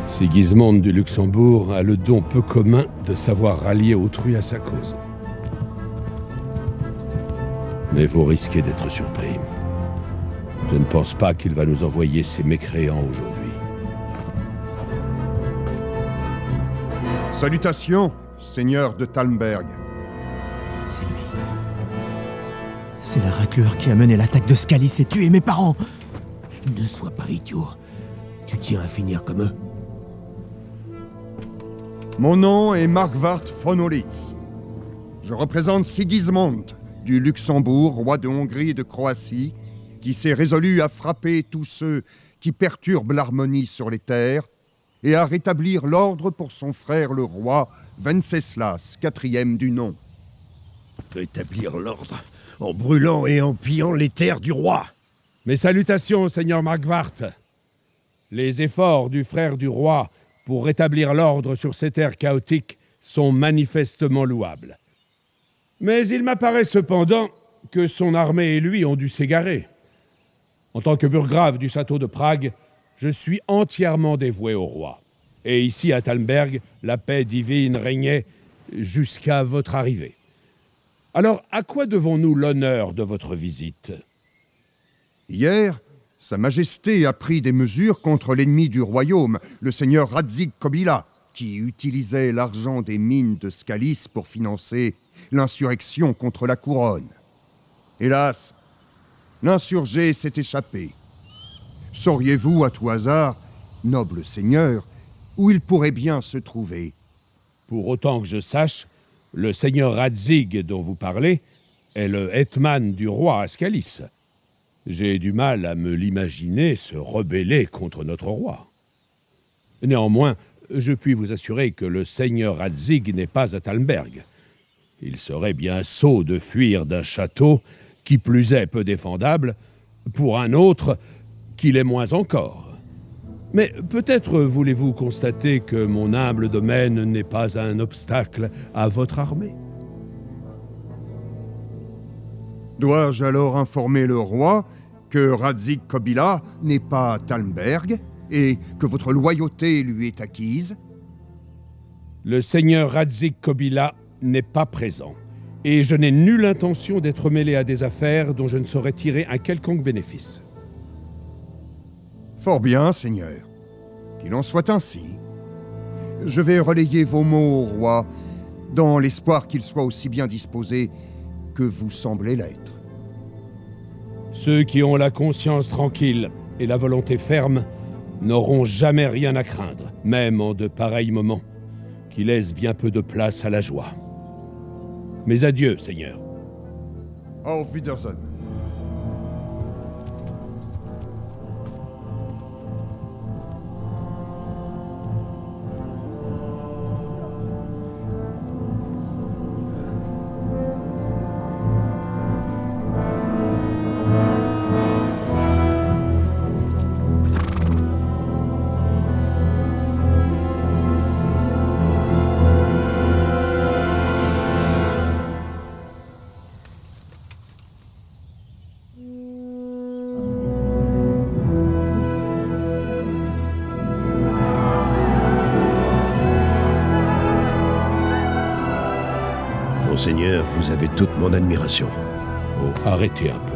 Sigismond du Luxembourg a le don peu commun de savoir rallier autrui à sa cause. Mais vous risquez d'être surpris. Je ne pense pas qu'il va nous envoyer ces mécréants aujourd'hui. Salutations, seigneur de Talmberg. C'est lui. C'est la raclure qui a mené l'attaque de Scalis et tué mes parents. Ne sois pas idiot. Tu tiens à finir comme eux. Mon nom est Markvart von Olitz. Je représente Sigismond du Luxembourg, roi de Hongrie et de Croatie, qui s'est résolu à frapper tous ceux qui perturbent l'harmonie sur les terres et à rétablir l'ordre pour son frère le roi Venceslas, 4e du nom. Rétablir l'ordre en brûlant et en pillant les terres du roi. Mes salutations, seigneur Margvart. Les efforts du frère du roi pour rétablir l'ordre sur ces terres chaotiques sont manifestement louables. Mais il m'apparaît cependant que son armée et lui ont dû s'égarer. En tant que burgrave du château de Prague, je suis entièrement dévoué au roi. Et ici, à Talmberg, la paix divine régnait jusqu'à votre arrivée. Alors, à quoi devons-nous l'honneur de votre visite? Hier, Sa Majesté a pris des mesures contre l'ennemi du royaume, le seigneur Radzig Kobyla, qui utilisait l'argent des mines de Skalis pour financer l'insurrection contre la couronne. Hélas, l'insurgé s'est échappé. Sauriez-vous, à tout hasard, noble seigneur, où il pourrait bien se trouver? Pour autant que je sache, le seigneur Radzig dont vous parlez est le hetman du roi à Skalis. J'ai du mal à me l'imaginer se rebeller contre notre roi. Néanmoins, je puis vous assurer que le seigneur Radzig n'est pas à Talmberg. Il serait bien sot de fuir d'un château, qui plus est peu défendable, pour un autre qui l'est moins encore. Mais peut-être voulez-vous constater que mon humble domaine n'est pas un obstacle à votre armée. Dois-je alors informer le roi que Radzig Kobyla n'est pas à Talmberg et que votre loyauté lui est acquise? Le seigneur Radzig Kobyla n'est pas présent, et je n'ai nulle intention d'être mêlé à des affaires dont je ne saurais tirer un quelconque bénéfice. Fort bien, seigneur. Qu'il en soit ainsi. Je vais relayer vos mots au roi, dans l'espoir qu'il soit aussi bien disposé que vous semblez l'être. Ceux qui ont la conscience tranquille et la volonté ferme n'auront jamais rien à craindre, même en de pareils moments, qui laissent bien peu de place à la joie. Mais adieu, seigneur. Auf Wiedersehen. Monseigneur, vous avez toute mon admiration. Oh, arrêtez un peu.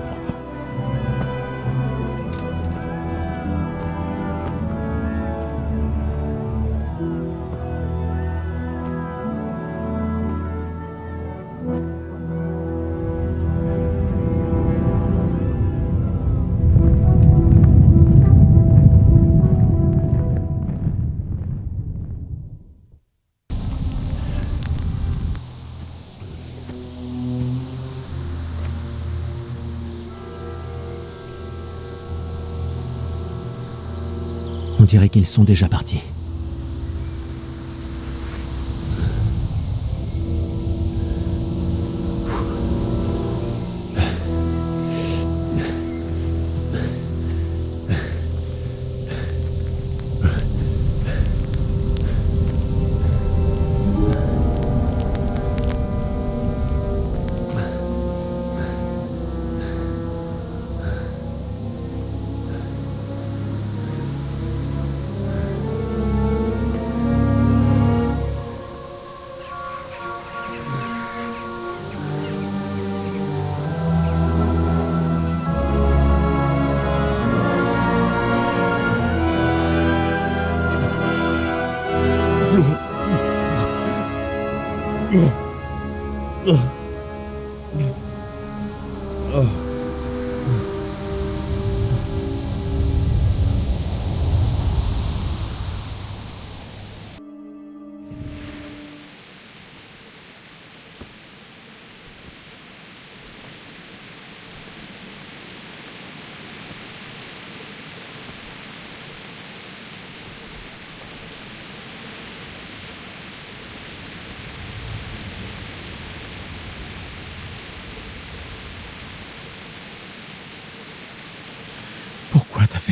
On dirait qu'ils sont déjà partis.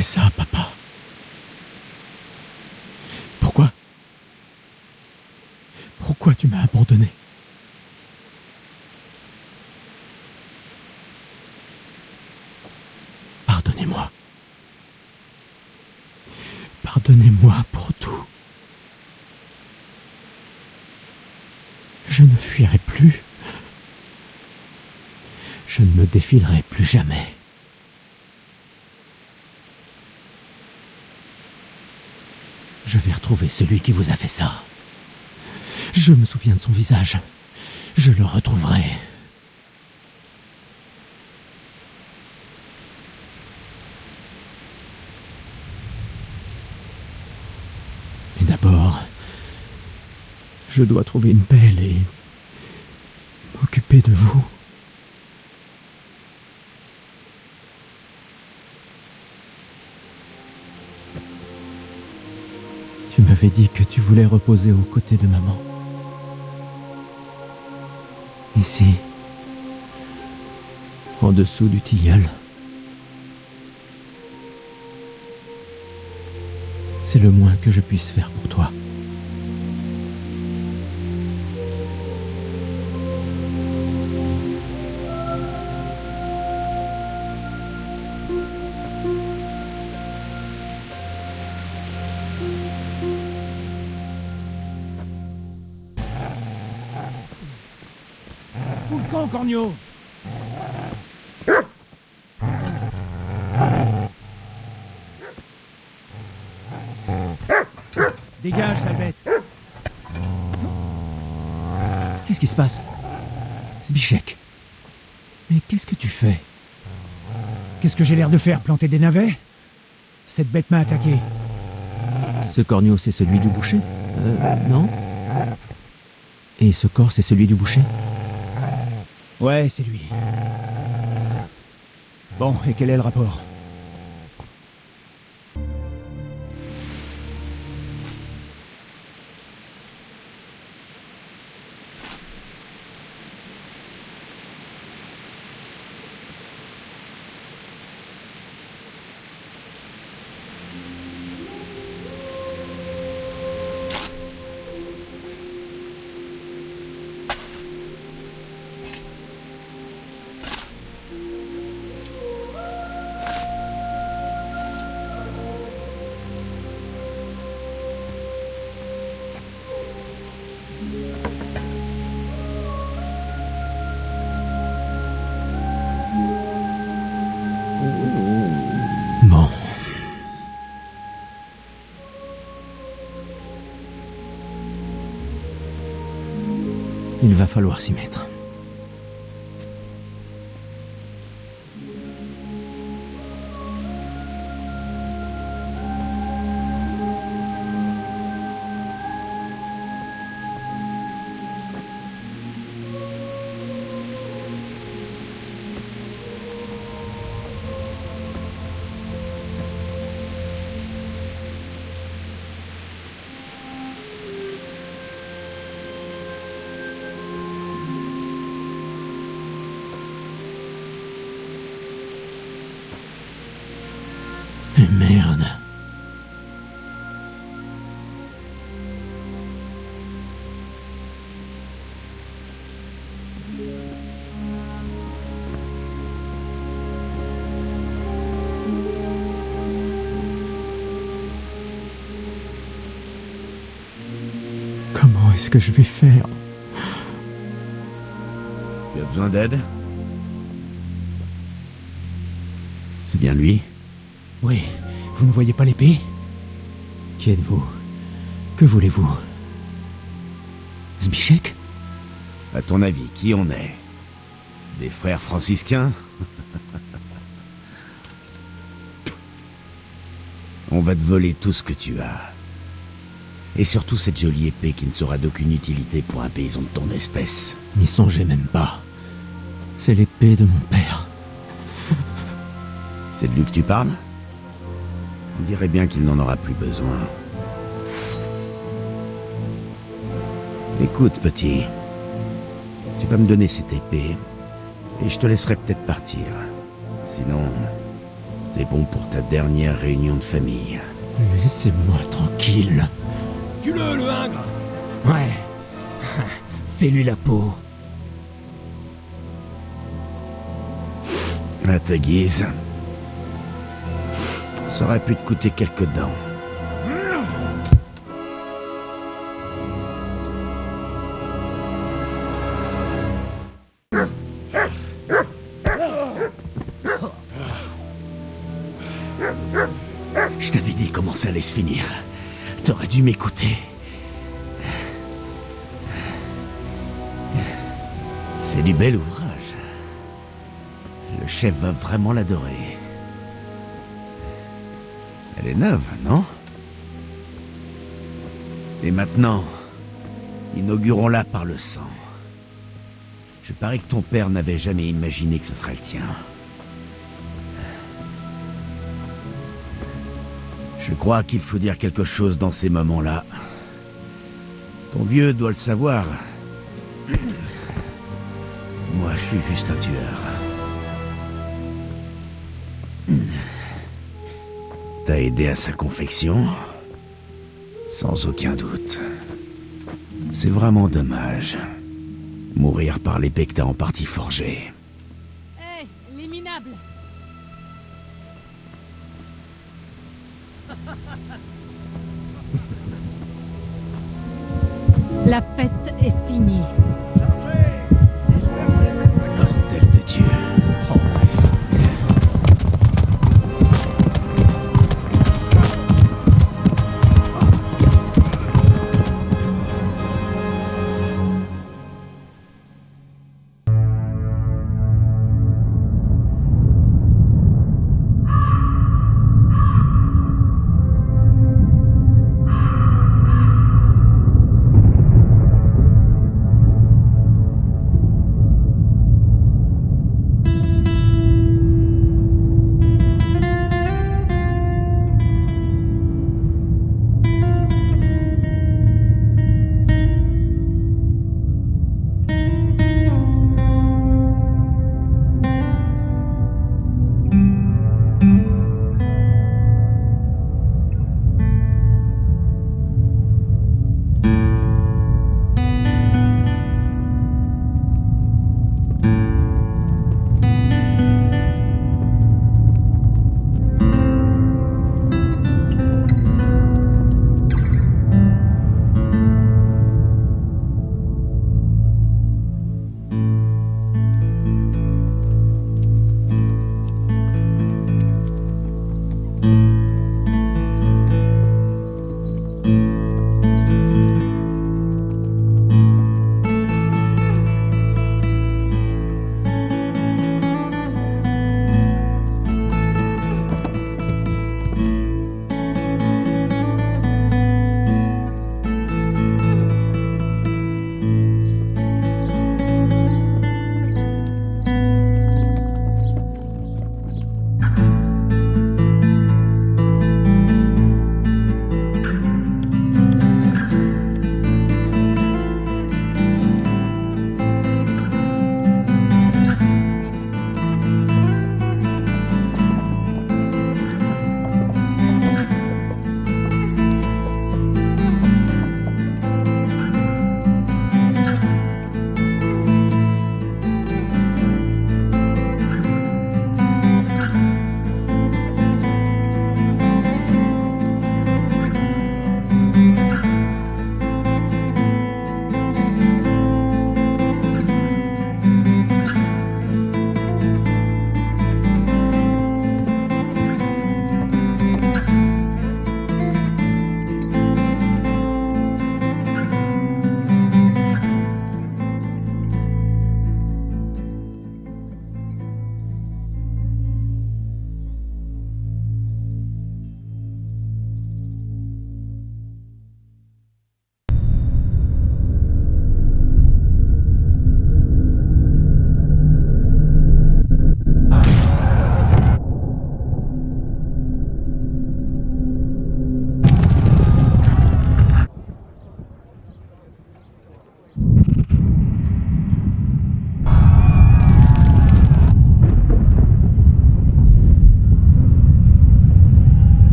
fait ça, papa? Pourquoi? Pourquoi tu m'as abandonné? Pardonnez-moi. Pardonnez-moi pour tout. Je ne fuirai plus. Je ne me défilerai plus jamais. Je vais retrouver celui qui vous a fait ça. Je me souviens de son visage. Je le retrouverai. Mais d'abord, je dois trouver une pelle et m'occuper de vous. Tu m'avais dit que tu voulais reposer aux côtés de maman. Ici, en dessous du tilleul. C'est le moins que je puisse faire pour toi. Fous le camp, Cornio! Dégage, sale bête! Qu'est-ce qui se passe? Zbyszek. Mais qu'est-ce que tu fais? Qu'est-ce que j'ai l'air de faire? Planter des navets? Cette bête m'a attaqué. Ce corneau, c'est celui du boucher? Non? Et ce corps, c'est celui du boucher? Ouais, c'est lui. Bon, et quel est le rapport? Bon. Il va falloir s'y mettre. Mais merde. Comment est-ce que je vais faire? Tu as besoin d'aide? C'est bien lui? Oui, vous ne voyez pas l'épée? Qui êtes-vous? Que voulez-vous? Zbyszek? À ton avis, qui on est? Des frères franciscains? On va te voler tout ce que tu as. Et surtout cette jolie épée qui ne sera d'aucune utilité pour un paysan de ton espèce. N'y songez même pas. C'est l'épée de mon père. C'est de lui que tu parles? On dirait bien qu'il n'en aura plus besoin. Écoute, petit. Tu vas me donner cette épée, et je te laisserai peut-être partir. Sinon, T'es bon pour ta dernière réunion de famille. Laissez-moi tranquille. Tue-le, le Ingre! Ouais. Fais-lui la peau. À ta guise. Ça aurait pu te coûter quelques dents. Je t'avais dit comment ça allait se finir. T'aurais dû m'écouter. C'est du bel ouvrage. Le chef va vraiment l'adorer. Elle est neuve, non? Et maintenant, inaugurons-la par le sang. Je parie que ton père n'avait jamais imaginé que ce serait le tien. Je crois qu'il faut dire quelque chose dans ces moments-là. Ton vieux doit le savoir. Moi, je suis juste un tueur. T'as aidé à sa confection? Sans aucun doute. C'est vraiment dommage. Mourir par l'épée que t'as en partie forgée. Hé, les minables! La fête est finie. Bordel de Dieu.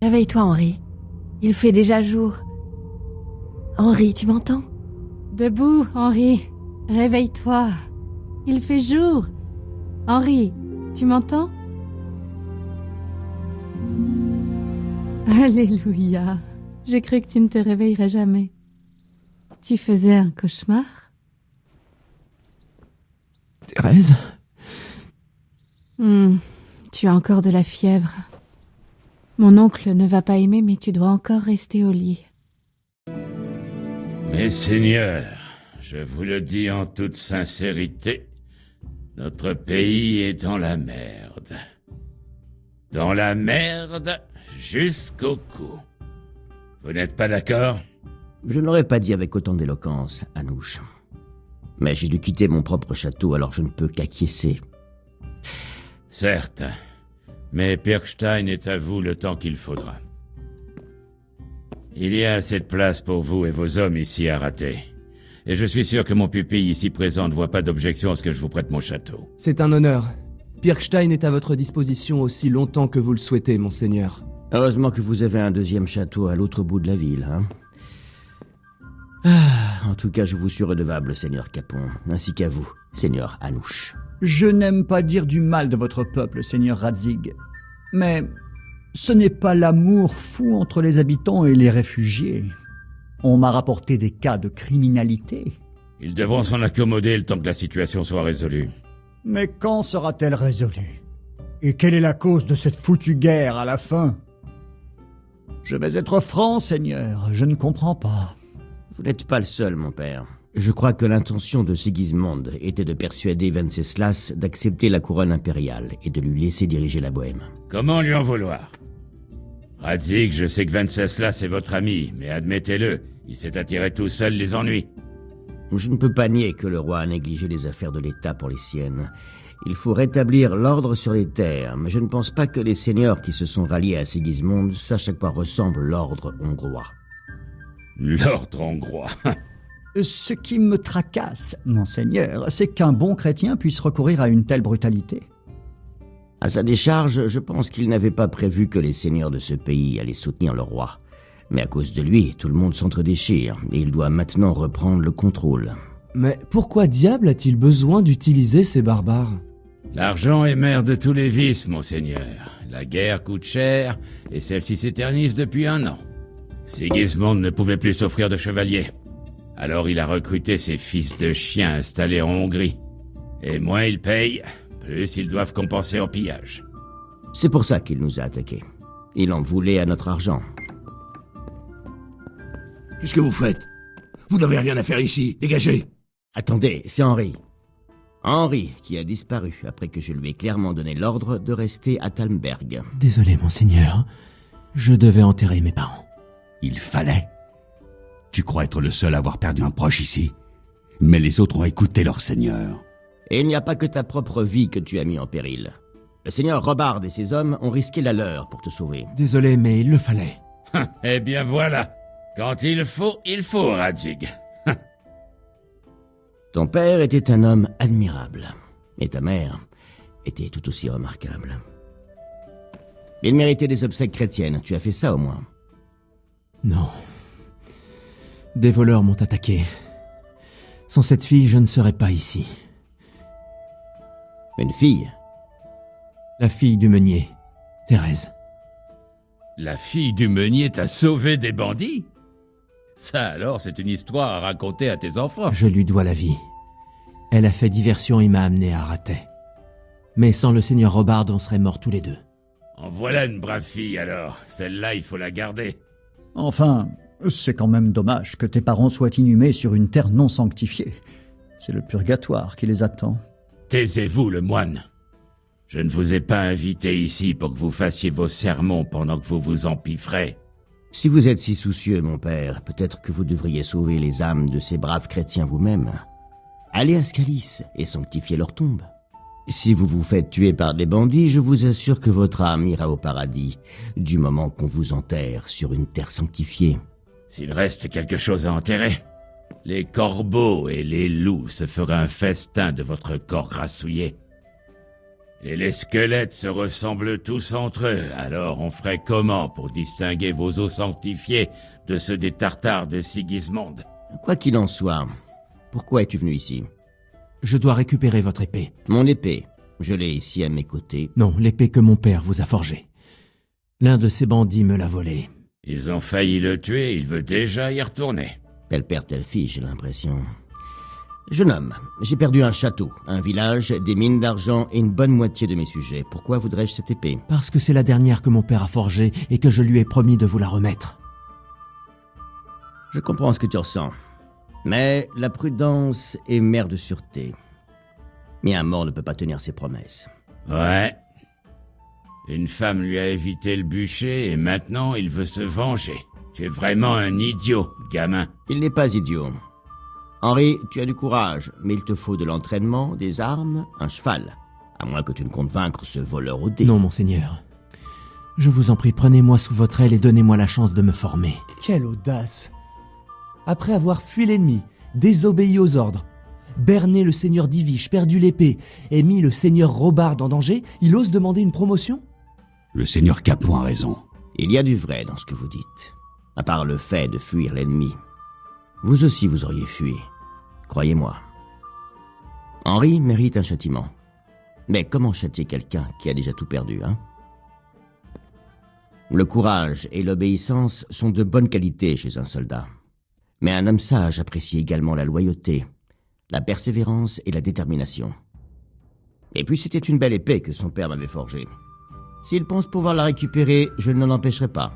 Réveille-toi, Henri. Il fait déjà jour. Henri, tu m'entends? Debout, Henri. Réveille-toi. Il fait jour. Henri, tu m'entends? Alléluia. J'ai cru que tu ne te réveillerais jamais. Tu faisais un cauchemar? Thérèse? Tu as encore de la fièvre. Mon oncle ne va pas aimer, mais tu dois encore rester au lit. Mes seigneurs, je vous le dis en toute sincérité, notre pays est dans la merde. Dans la merde jusqu'au cou. Vous n'êtes pas d'accord? Je ne l'aurais pas dit avec autant d'éloquence, Anouche. Mais j'ai dû quitter mon propre château, alors je ne peux qu'acquiescer. Certes, mais Pirkstein est à vous le temps qu'il faudra. Il y a assez de place pour vous et vos hommes ici à rater. Et je suis sûr que mon pupille ici présent ne voit pas d'objection à ce que je vous prête mon château. C'est un honneur. Pirkstein est à votre disposition aussi longtemps que vous le souhaitez, monseigneur. Heureusement que vous avez un deuxième château à l'autre bout de la ville, hein. En tout cas, je vous suis redevable, seigneur Capon, ainsi qu'à vous, seigneur Anouche. Je n'aime pas dire du mal de votre peuple, seigneur Radzig. Mais ce n'est pas l'amour fou entre les habitants et les réfugiés. On m'a rapporté des cas de criminalité. Ils devront s'en accommoder le temps que la situation soit résolue. Mais quand sera-t-elle résolue? Et quelle est la cause de cette foutue guerre à la fin? Je vais être franc, seigneur, je ne comprends pas. Vous n'êtes pas le seul, mon père. Je crois que l'intention de Sigismond était de persuader Venceslas d'accepter la couronne impériale et de lui laisser diriger la Bohême. Comment lui en vouloir? Radzig, je sais que Venceslas est votre ami, mais admettez-le, il s'est attiré tout seul les ennuis. Je ne peux pas nier que le roi a négligé les affaires de l'État pour les siennes. Il faut rétablir l'ordre sur les terres, mais je ne pense pas que les seigneurs qui se sont ralliés à Sigismond sachent à quoi ressemble l'ordre hongrois. L'ordre hongrois? Ce qui me tracasse, monseigneur, c'est qu'un bon chrétien puisse recourir à une telle brutalité. À sa décharge, je pense qu'il n'avait pas prévu que les seigneurs de ce pays allaient soutenir le roi. Mais à cause de lui, tout le monde s'entre-déchire, et il doit maintenant reprendre le contrôle. Mais pourquoi diable a-t-il besoin d'utiliser ces barbares? L'argent est mère de tous les vices, monseigneur. La guerre coûte cher, et celle-ci s'éternise depuis 1 an. Sigismond ne pouvait plus s'offrir de chevaliers. Alors il a recruté ses fils de chiens installés en Hongrie. Et moins ils payent, plus ils doivent compenser en pillage. C'est pour ça qu'il nous a attaqués. Il en voulait à notre argent. Qu'est-ce que vous faites? Vous n'avez rien à faire ici, dégagez! Attendez, c'est Henri. Henri qui a disparu après que je lui ai clairement donné l'ordre de rester à Talmberg. Désolé, monseigneur. Je devais enterrer mes parents. Il fallait. Tu crois être le seul à avoir perdu un proche ici, mais les autres ont écouté leur seigneur. Et il n'y a pas que ta propre vie que tu as mis en péril. Le seigneur Robard et ses hommes ont risqué la leur pour te sauver. Désolé, mais il le fallait. Eh bien voilà. Quand il faut, Radzig. Ton père était un homme admirable, et ta mère était tout aussi remarquable. Il méritait des obsèques chrétiennes, tu as fait ça au moins. Non. Des voleurs m'ont attaqué. Sans cette fille, je ne serais pas ici. Une fille? La fille du meunier, Thérèse. La fille du meunier t'a sauvé des bandits? Ça alors, c'est une histoire à raconter à tes enfants. Je lui dois la vie. Elle a fait diversion et m'a amené à Ratet. Mais sans le seigneur Robard, on serait morts tous les deux. En voilà une brave fille alors. Celle-là, il faut la garder. Enfin, c'est quand même dommage que tes parents soient inhumés sur une terre non sanctifiée. C'est le purgatoire qui les attend. Taisez-vous, le moine. Je ne vous ai pas invité ici pour que vous fassiez vos sermons pendant que vous vous empiffrez. Si vous êtes si soucieux, mon père, peut-être que vous devriez sauver les âmes de ces braves chrétiens vous-même. Allez à Scalis et sanctifiez leur tombe. Si vous vous faites tuer par des bandits, je vous assure que votre âme ira au paradis, du moment qu'on vous enterre sur une terre sanctifiée. S'il reste quelque chose à enterrer, les corbeaux et les loups se feraient un festin de votre corps grassouillé. Et les squelettes se ressemblent tous entre eux, alors on ferait comment pour distinguer vos os sanctifiés de ceux des Tartares de Sigismond? Quoi qu'il en soit, pourquoi es-tu venu ici? Je dois récupérer votre épée. Mon épée, je l'ai ici à mes côtés. Non, l'épée que mon père vous a forgée. L'un de ces bandits me l'a volée. Ils ont failli le tuer, il veut déjà y retourner. Tel père, telle fille, j'ai l'impression. Jeune homme, j'ai perdu un château, un village, des mines d'argent et une bonne moitié de mes sujets. Pourquoi voudrais-je cette épée? Parce que c'est la dernière que mon père a forgée et que je lui ai promis de vous la remettre. Je comprends ce que tu ressens. Mais la prudence est mère de sûreté. Mais un mort ne peut pas tenir ses promesses. Ouais. Une femme lui a évité le bûcher et maintenant il veut se venger. Tu es vraiment un idiot, gamin. Il n'est pas idiot. Henri, tu as du courage, mais il te faut de l'entraînement, des armes, un cheval. À moins que tu ne comptes vaincre ce voleur au dé. Non, monseigneur. Je vous en prie, prenez-moi sous votre aile et donnez-moi la chance de me former. Quelle audace! Après avoir fui l'ennemi, désobéi aux ordres, berné le seigneur d'Iviche, perdu l'épée et mis le seigneur Robard en danger, il ose demander une promotion? Le seigneur Capon a raison. Il y a du vrai dans ce que vous dites. À part le fait de fuir l'ennemi. Vous aussi vous auriez fui. Croyez-moi. Henri mérite un châtiment. Mais comment châtier quelqu'un qui a déjà tout perdu, hein? Le courage et l'obéissance sont de bonnes qualités chez un soldat. Mais un homme sage apprécie également la loyauté, la persévérance et la détermination. Et puis c'était une belle épée que son père m'avait forgée. S'il pense pouvoir la récupérer, je ne l'en empêcherai pas.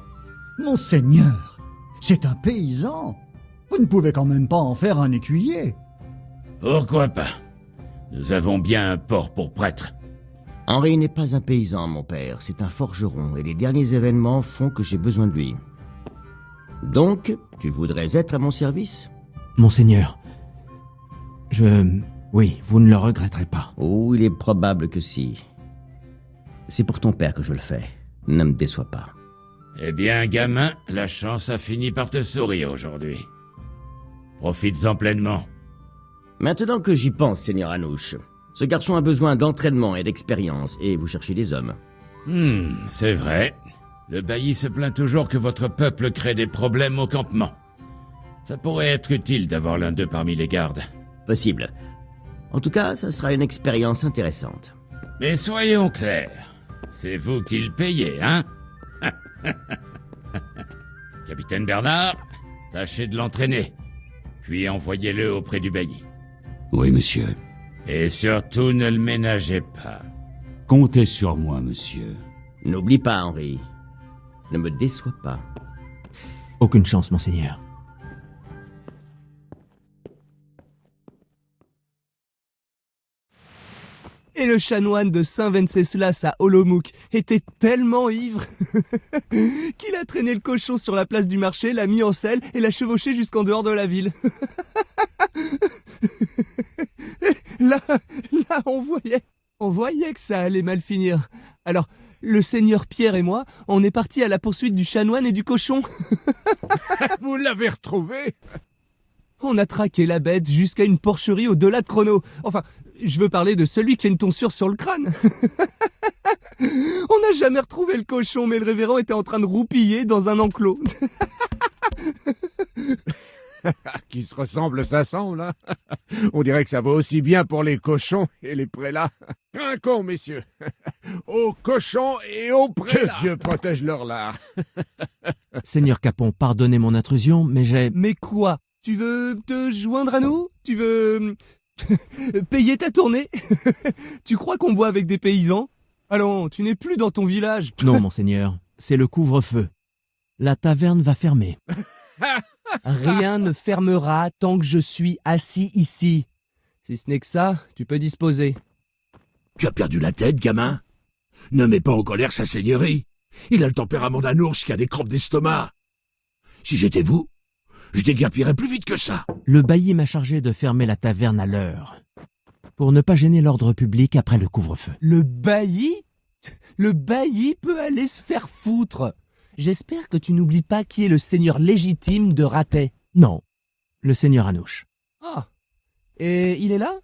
Monseigneur, c'est un paysan. Vous ne pouvez quand même pas en faire un écuyer. Pourquoi pas? Nous avons bien un port pour prêtre. Henri n'est pas un paysan, mon père, c'est un forgeron, et les derniers événements font que j'ai besoin de lui. Donc, tu voudrais être à mon service? Monseigneur, oui, vous ne le regretterez pas. Oh, il est probable que si. C'est pour ton père que je le fais. Ne me déçois pas. Eh bien, gamin, la chance a fini par te sourire aujourd'hui. Profites-en pleinement. Maintenant que j'y pense, seigneur Anouche, ce garçon a besoin d'entraînement et d'expérience, et vous cherchez des hommes. C'est vrai. Le bailli se plaint toujours que votre peuple crée des problèmes au campement. Ça pourrait être utile d'avoir l'un d'eux parmi les gardes. Possible. En tout cas, ça sera une expérience intéressante. Mais soyons clairs, c'est vous qui le payez, hein? Capitaine Bernard, tâchez de l'entraîner, puis envoyez-le auprès du bailli. Oui, monsieur. Et surtout, ne le ménagez pas. Comptez sur moi, monsieur. N'oublie pas, Henri. Ne me déçois pas. Aucune chance, monseigneur. Et le chanoine de Saint-Venceslas à Olomouc était tellement ivre qu'il a traîné le cochon sur la place du marché, l'a mis en selle et l'a chevauché jusqu'en dehors de la ville. Là, on voyait que ça allait mal finir. Alors, le seigneur Pierre et moi, on est partis à la poursuite du chanoine et du cochon. Vous l'avez retrouvé? On a traqué la bête jusqu'à une porcherie au-delà de Chrono. Enfin, je veux parler de celui qui a une tonsure sur le crâne. On n'a jamais retrouvé le cochon, mais le révérend était en train de roupiller dans un enclos. Qui se ressemble, ça semble, hein? On dirait que ça va aussi bien pour les cochons et les prélats. Trinquons, messieurs. Aux cochons et aux prélats. Que Dieu protège leur lard. Seigneur Capon, pardonnez mon intrusion, mais j'ai... Mais quoi? Tu veux te joindre à nous? Tu veux... payer ta tournée? Tu crois qu'on boit avec des paysans? Allons, tu n'es plus dans ton village. Non, monseigneur, c'est le couvre-feu. La taverne va fermer. Rien ne fermera tant que je suis assis ici. Si ce n'est que ça, tu peux disposer. Tu as perdu la tête, gamin? Ne mets pas en colère sa seigneurie. Il a le tempérament d'un ours qui a des crampes d'estomac. Si j'étais vous, je déguerpirais plus vite que ça. Le bailli m'a chargé de fermer la taverne à l'heure, pour ne pas gêner l'ordre public après le couvre-feu. Le bailli? Le bailli peut aller se faire foutre. J'espère que tu n'oublies pas qui est le seigneur légitime de Ratet. Non, le seigneur Anouche. Ah, et il est là?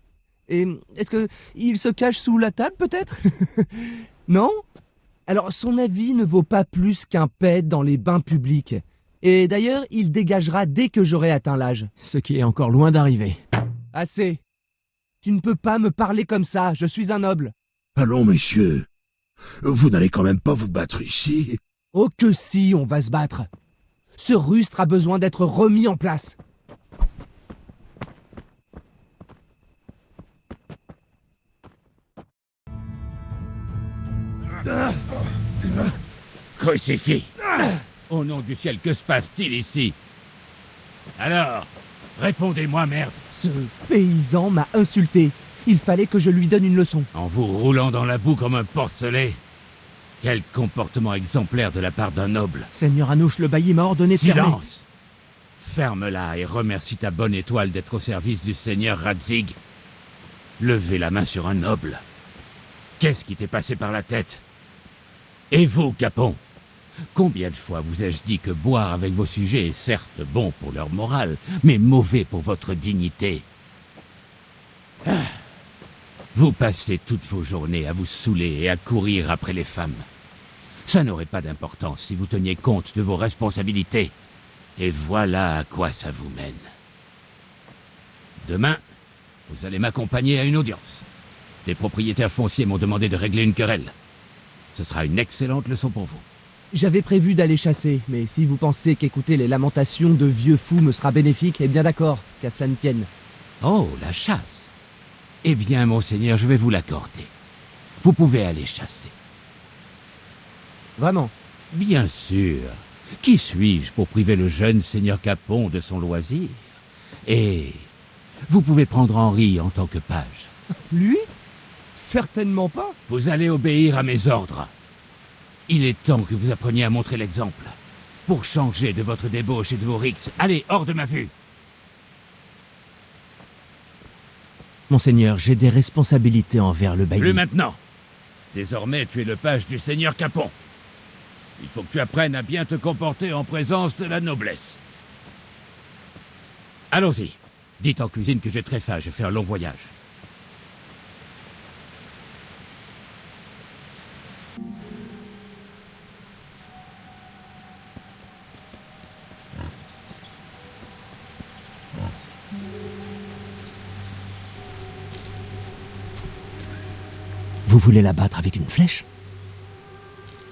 Et est-ce que il se cache sous la table, peut-être? Non? Alors, son avis ne vaut pas plus qu'un pet dans les bains publics. Et d'ailleurs, il dégagera dès que j'aurai atteint l'âge. Ce qui est encore loin d'arriver. Assez. Tu ne peux pas me parler comme ça, je suis un noble. Allons, messieurs. Vous n'allez quand même pas vous battre ici. Oh que si, on va se battre. Ce rustre a besoin d'être remis en place. Crucifix! Au nom du ciel, que se passe-t-il ici? Alors, répondez-moi, merde! Ce paysan m'a insulté. Il fallait que je lui donne une leçon. En vous roulant dans la boue comme un porcelet? Quel comportement exemplaire de la part d'un noble! Seigneur Anouche, le bailli m'a ordonné de fermer. Silence! Ferme-la et remercie ta bonne étoile d'être au service du seigneur Radzig. Levez la main sur un noble. Qu'est-ce qui t'est passé par la tête? Et vous, Capon? Combien de fois vous ai-je dit que boire avec vos sujets est certes bon pour leur morale, mais mauvais pour votre dignité? Vous passez toutes vos journées à vous saouler et à courir après les femmes. Ça n'aurait pas d'importance si vous teniez compte de vos responsabilités. Et voilà à quoi ça vous mène. Demain, vous allez m'accompagner à une audience. Des propriétaires fonciers m'ont demandé de régler une querelle. Ce sera une excellente leçon pour vous. J'avais prévu d'aller chasser, mais si vous pensez qu'écouter les lamentations de vieux fous me sera bénéfique, eh bien d'accord, qu'à cela ne tienne. Oh, la chasse. Eh bien, monseigneur, je vais vous l'accorder. Vous pouvez aller chasser. Vraiment? Bien sûr. Qui suis-je pour priver le jeune seigneur Capon de son loisir? Et vous pouvez prendre Henri en tant que page. Lui? Certainement pas. Vous allez obéir à mes ordres. Il est temps que vous appreniez à montrer l'exemple. Pour changer de votre débauche et de vos rixes, allez, hors de ma vue. Monseigneur, j'ai des responsabilités envers le bailli. Plus maintenant. Désormais, tu es le page du seigneur Capon. Il faut que tu apprennes à bien te comporter en présence de la noblesse. Allons-y. Dites en cuisine que j'ai très faim, je fais un long voyage. Vous voulez la battre avec une flèche?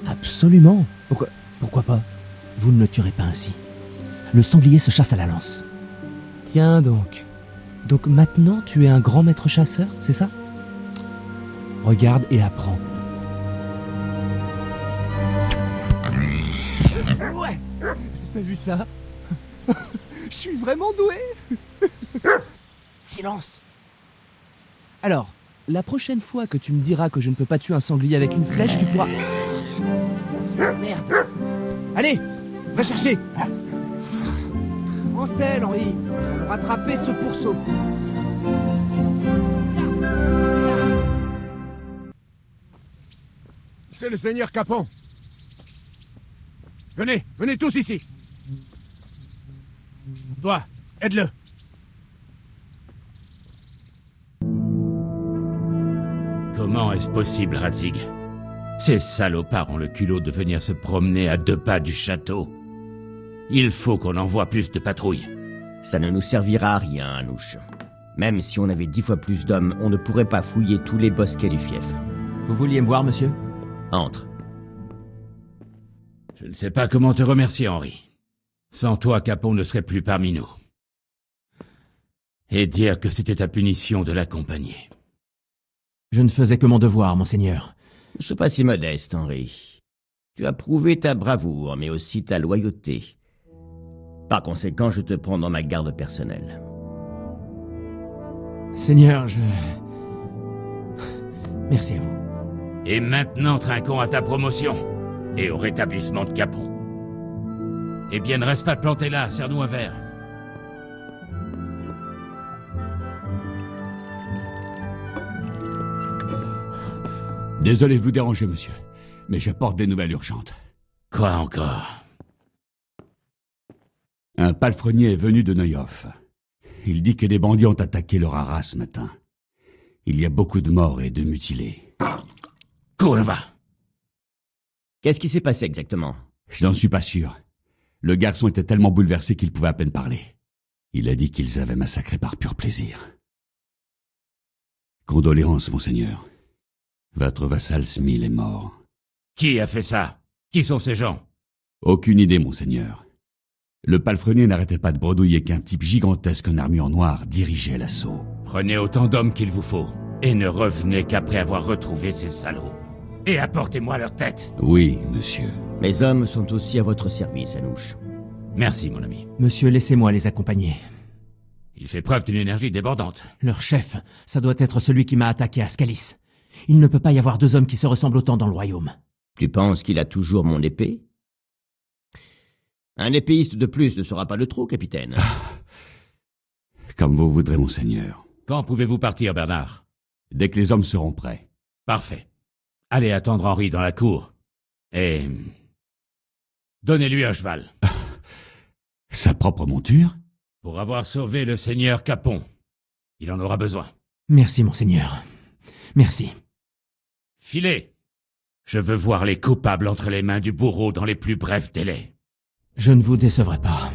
Absolument. Pourquoi pas? Vous ne le tuerez pas ainsi. Le sanglier se chasse à la lance. Tiens donc. Donc maintenant tu es un grand maître chasseur, c'est ça? Regarde et apprends. Ouais. T'as vu ça? Je suis vraiment doué. Silence. Alors, la prochaine fois que tu me diras que je ne peux pas tuer un sanglier avec une flèche, tu pourras... Merde. Allez, va chercher. En selle, Henri. Nous allons rattraper ce pourceau. C'est le seigneur Capon. Venez, venez tous ici. Toi, aide-le. Comment est-ce possible, Radzig? Ces salopards ont le culot de venir se promener à 2 pas du château. Il faut qu'on envoie plus de patrouilles. Ça ne nous servira à rien, Anouche. Même si on avait 10 fois plus d'hommes, on ne pourrait pas fouiller tous les bosquets du fief. Vous vouliez me voir, monsieur? Entre. Je ne sais pas comment te remercier, Henri. Sans toi, Capon ne serait plus parmi nous. Et dire que c'était ta punition de l'accompagner. Je ne faisais que mon devoir, monseigneur. Ne sois pas si modeste, Henri. Tu as prouvé ta bravoure, mais aussi ta loyauté. Par conséquent, je te prends dans ma garde personnelle. Seigneur, Merci à vous. Et maintenant, trinquons à ta promotion. Et au rétablissement de Capon. Eh bien, ne reste pas planté là, serre-nous un verre. Désolé de vous déranger, monsieur, mais j'apporte des nouvelles urgentes. Quoi encore? Un palefrenier est venu de Neuhoff. Il dit que des bandits ont attaqué leur haras ce matin. Il y a beaucoup de morts et de mutilés. Kurva! Qu'est-ce qui s'est passé exactement? Je n'en suis pas sûr. Le garçon était tellement bouleversé qu'il pouvait à peine parler. Il a dit qu'ils avaient massacré par pur plaisir. Condoléances, monseigneur. Votre vassal Smil est mort. Qui a fait ça? Qui sont ces gens? Aucune idée, monseigneur. Le palefrenier n'arrêtait pas de bredouiller qu'un type gigantesque en armure noire dirigeait l'assaut. Prenez autant d'hommes qu'il vous faut, et ne revenez qu'après avoir retrouvé ces salauds. Et apportez-moi leur tête. Oui, monsieur. Mes hommes sont aussi à votre service, Anouche. Merci, mon ami. Monsieur, laissez-moi les accompagner. Il fait preuve d'une énergie débordante. Leur chef, ça doit être celui qui m'a attaqué à Scalis. Il ne peut pas y avoir deux hommes qui se ressemblent autant dans le royaume. Tu penses qu'il a toujours mon épée? Un épéiste de plus ne sera pas de trop, capitaine. Comme vous voudrez, monseigneur. Quand pouvez-vous partir, Bernard? Dès que les hommes seront prêts. Parfait. Allez attendre Henri dans la cour. Et... donnez-lui un cheval. Sa propre monture? Pour avoir sauvé le seigneur Capon. Il en aura besoin. Merci, monseigneur. Merci. Filez! Je veux voir les coupables entre les mains du bourreau dans les plus brefs délais. Je ne vous décevrai pas.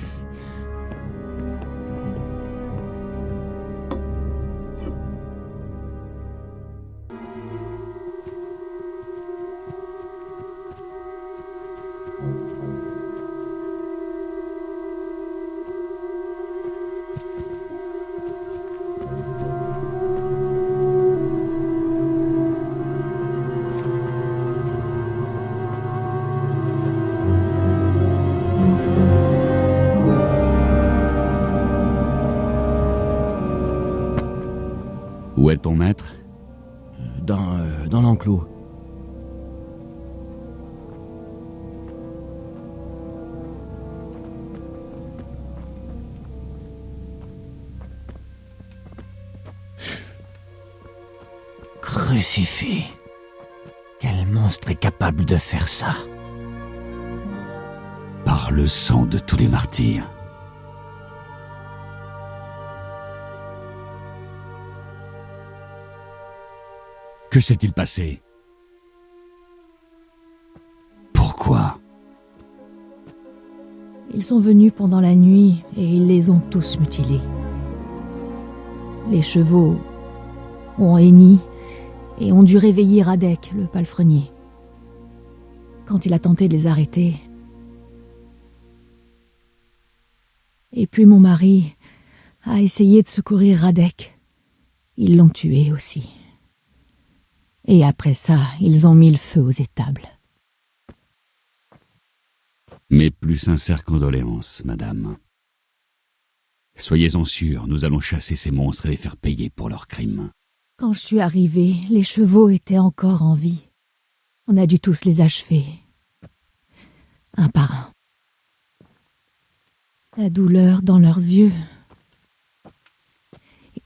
Où est ton maître? Dans l'enclos. Crucifix. Quel monstre est capable de faire ça? Par le sang de tous les martyrs. Que s'est-il passé? Pourquoi? Ils sont venus pendant la nuit et ils les ont tous mutilés. Les chevaux ont henni et ont dû réveiller Radek, le palefrenier. Quand il a tenté de les arrêter... Et puis mon mari a essayé de secourir Radek. Ils l'ont tué aussi. Et après ça, ils ont mis le feu aux étables. Mes plus sincères condoléances, madame. Soyez-en sûrs, nous allons chasser ces monstres et les faire payer pour leurs crimes. Quand je suis arrivée, les chevaux étaient encore en vie. On a dû tous les achever. Un par un. La douleur dans leurs yeux.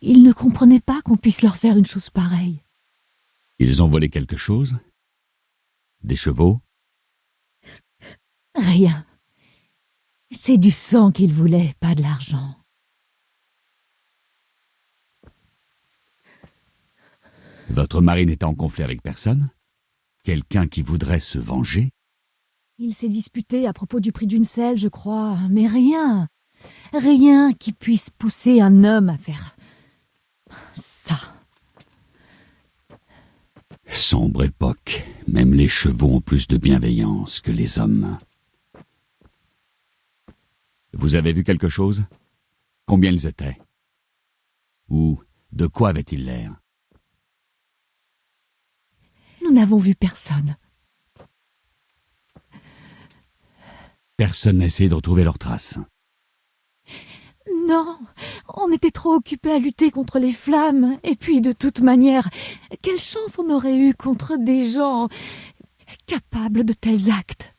Ils ne comprenaient pas qu'on puisse leur faire une chose pareille. Ils ont volé quelque chose? Des chevaux? Rien. C'est du sang qu'ils voulaient, pas de l'argent. Votre mari n'était en conflit avec personne? Quelqu'un qui voudrait se venger? Il s'est disputé à propos du prix d'une selle, je crois, mais rien. Rien qui puisse pousser un homme à faire ça. Sombre époque, même les chevaux ont plus de bienveillance que les hommes. Vous avez vu quelque chose? Combien ils étaient? Ou de quoi avaient-ils l'air? Nous n'avons vu personne. Personne n'a essayé de retrouver leurs traces. Non, on était trop occupés à lutter contre les flammes. Et puis, de toute manière, quelle chance on aurait eu contre des gens capables de tels actes.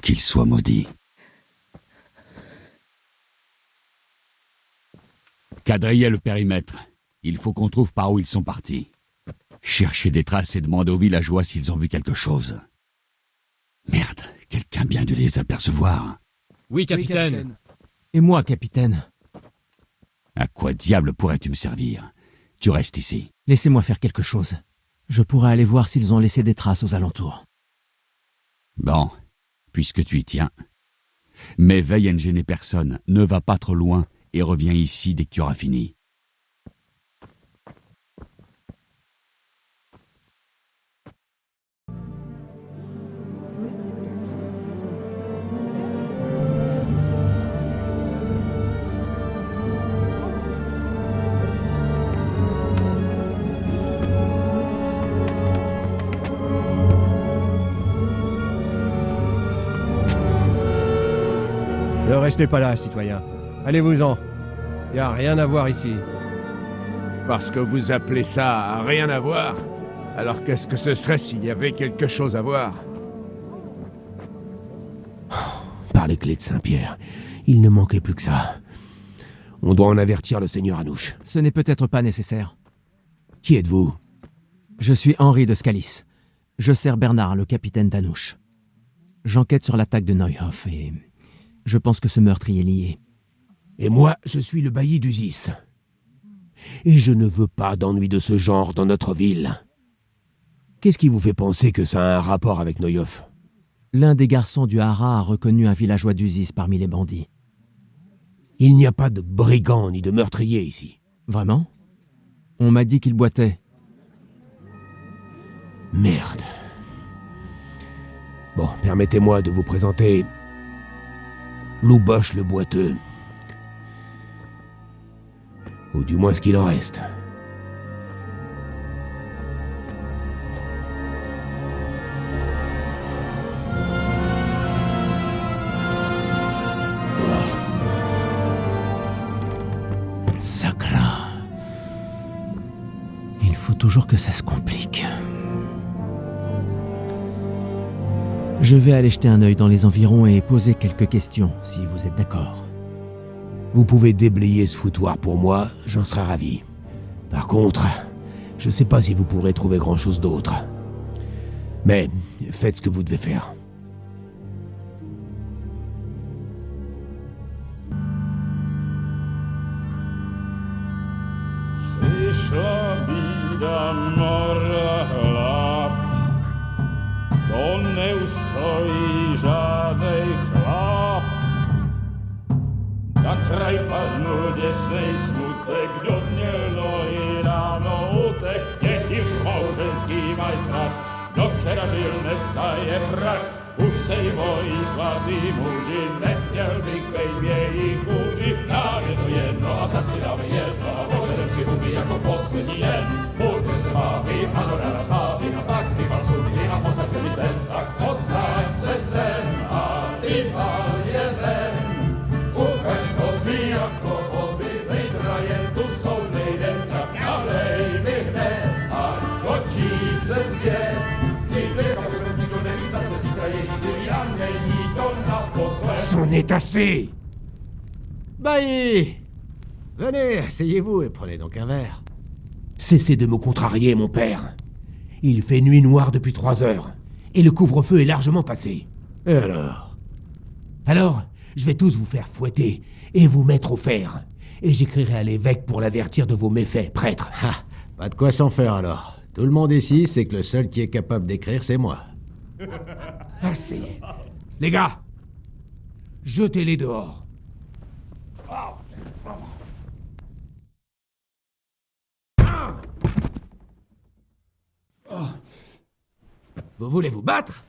Qu'ils soient maudits. Quadrillez le périmètre. Il faut qu'on trouve par où ils sont partis. Cherchez des traces et demandez aux villageois s'ils ont vu quelque chose. Merde, quelqu'un vient de les apercevoir. Oui, capitaine. Et moi, capitaine. À quoi diable pourrais-tu me servir? Tu restes ici. Laissez-moi faire quelque chose. Je pourrais aller voir s'ils ont laissé des traces aux alentours. Bon, puisque tu y tiens. Mais veille à ne gêner personne, ne va pas trop loin et reviens ici dès que tu auras fini. Ne restez pas là, citoyen. Allez-vous-en. Y a rien à voir ici. Parce que vous appelez ça à rien à voir? Alors qu'est-ce que ce serait s'il y avait quelque chose à voir? Par les clés de Saint-Pierre, il ne manquait plus que ça. On doit en avertir le seigneur Anouche. Ce n'est peut-être pas nécessaire. Qui êtes-vous? Je suis Henri de Scalis. Je sers Bernard, le capitaine d'Anouche. J'enquête sur l'attaque de Neuhoff et je pense que ce meurtre y est lié. Et moi, je suis le bailli d'Usis. Et je ne veux pas d'ennuis de ce genre dans notre ville. Qu'est-ce qui vous fait penser que ça a un rapport avec Neuhoff? L'un des garçons du Hara a reconnu un villageois d'Usis parmi les bandits. Il n'y a pas de brigands ni de meurtriers ici. Vraiment? On m'a dit qu'il boitait. Merde. Bon, permettez-moi de vous présenter Louboche le boiteux. Ou du moins ce qu'il en reste. Sacra. Il faut toujours que ça se complique. Je vais aller jeter un œil dans les environs et poser quelques questions, si vous êtes d'accord. Vous pouvez déblayer ce foutoir pour moi, j'en serai ravi. Par contre, je sais pas si vous pourrez trouver grand-chose d'autre. Mais faites ce que vous devez faire. Přišla bída mora hlad, to neustojí žádnej chlap. Na kraj padnul děsej smutek, kdo mělo i ráno utek. Děti šmouženský maj sad, kdo včera žil, dneska je prach. Už se jí bojí svatý muži, nechtěl bych bejt v jejich kůži. Nám je to jedno a tak si dáme jedno a požadem si huby jako poslední den. Budeme se bavit a do rána slávit a tak vypal sudy a posaď se mi sem. Tak posaď se sem a vypal je ven. Ukaž kozy jako vozy, zítra jen tu soudnej den. Tak nalej mi hned a točí se svět. C'en est assez! Bailly! Venez, asseyez-vous et prenez donc un verre. Cessez de me contrarier, mon père. Il fait nuit noire depuis 3 heures, et le couvre-feu est largement passé. Et alors? Alors, je vais tous vous faire fouetter, et vous mettre au fer. Et j'écrirai à l'évêque pour l'avertir de vos méfaits, prêtre. Ah, pas de quoi s'en faire alors. Tout le monde ici sait que le seul qui est capable d'écrire, c'est moi. Assez. Les gars, jetez-les dehors. Vous voulez vous battre?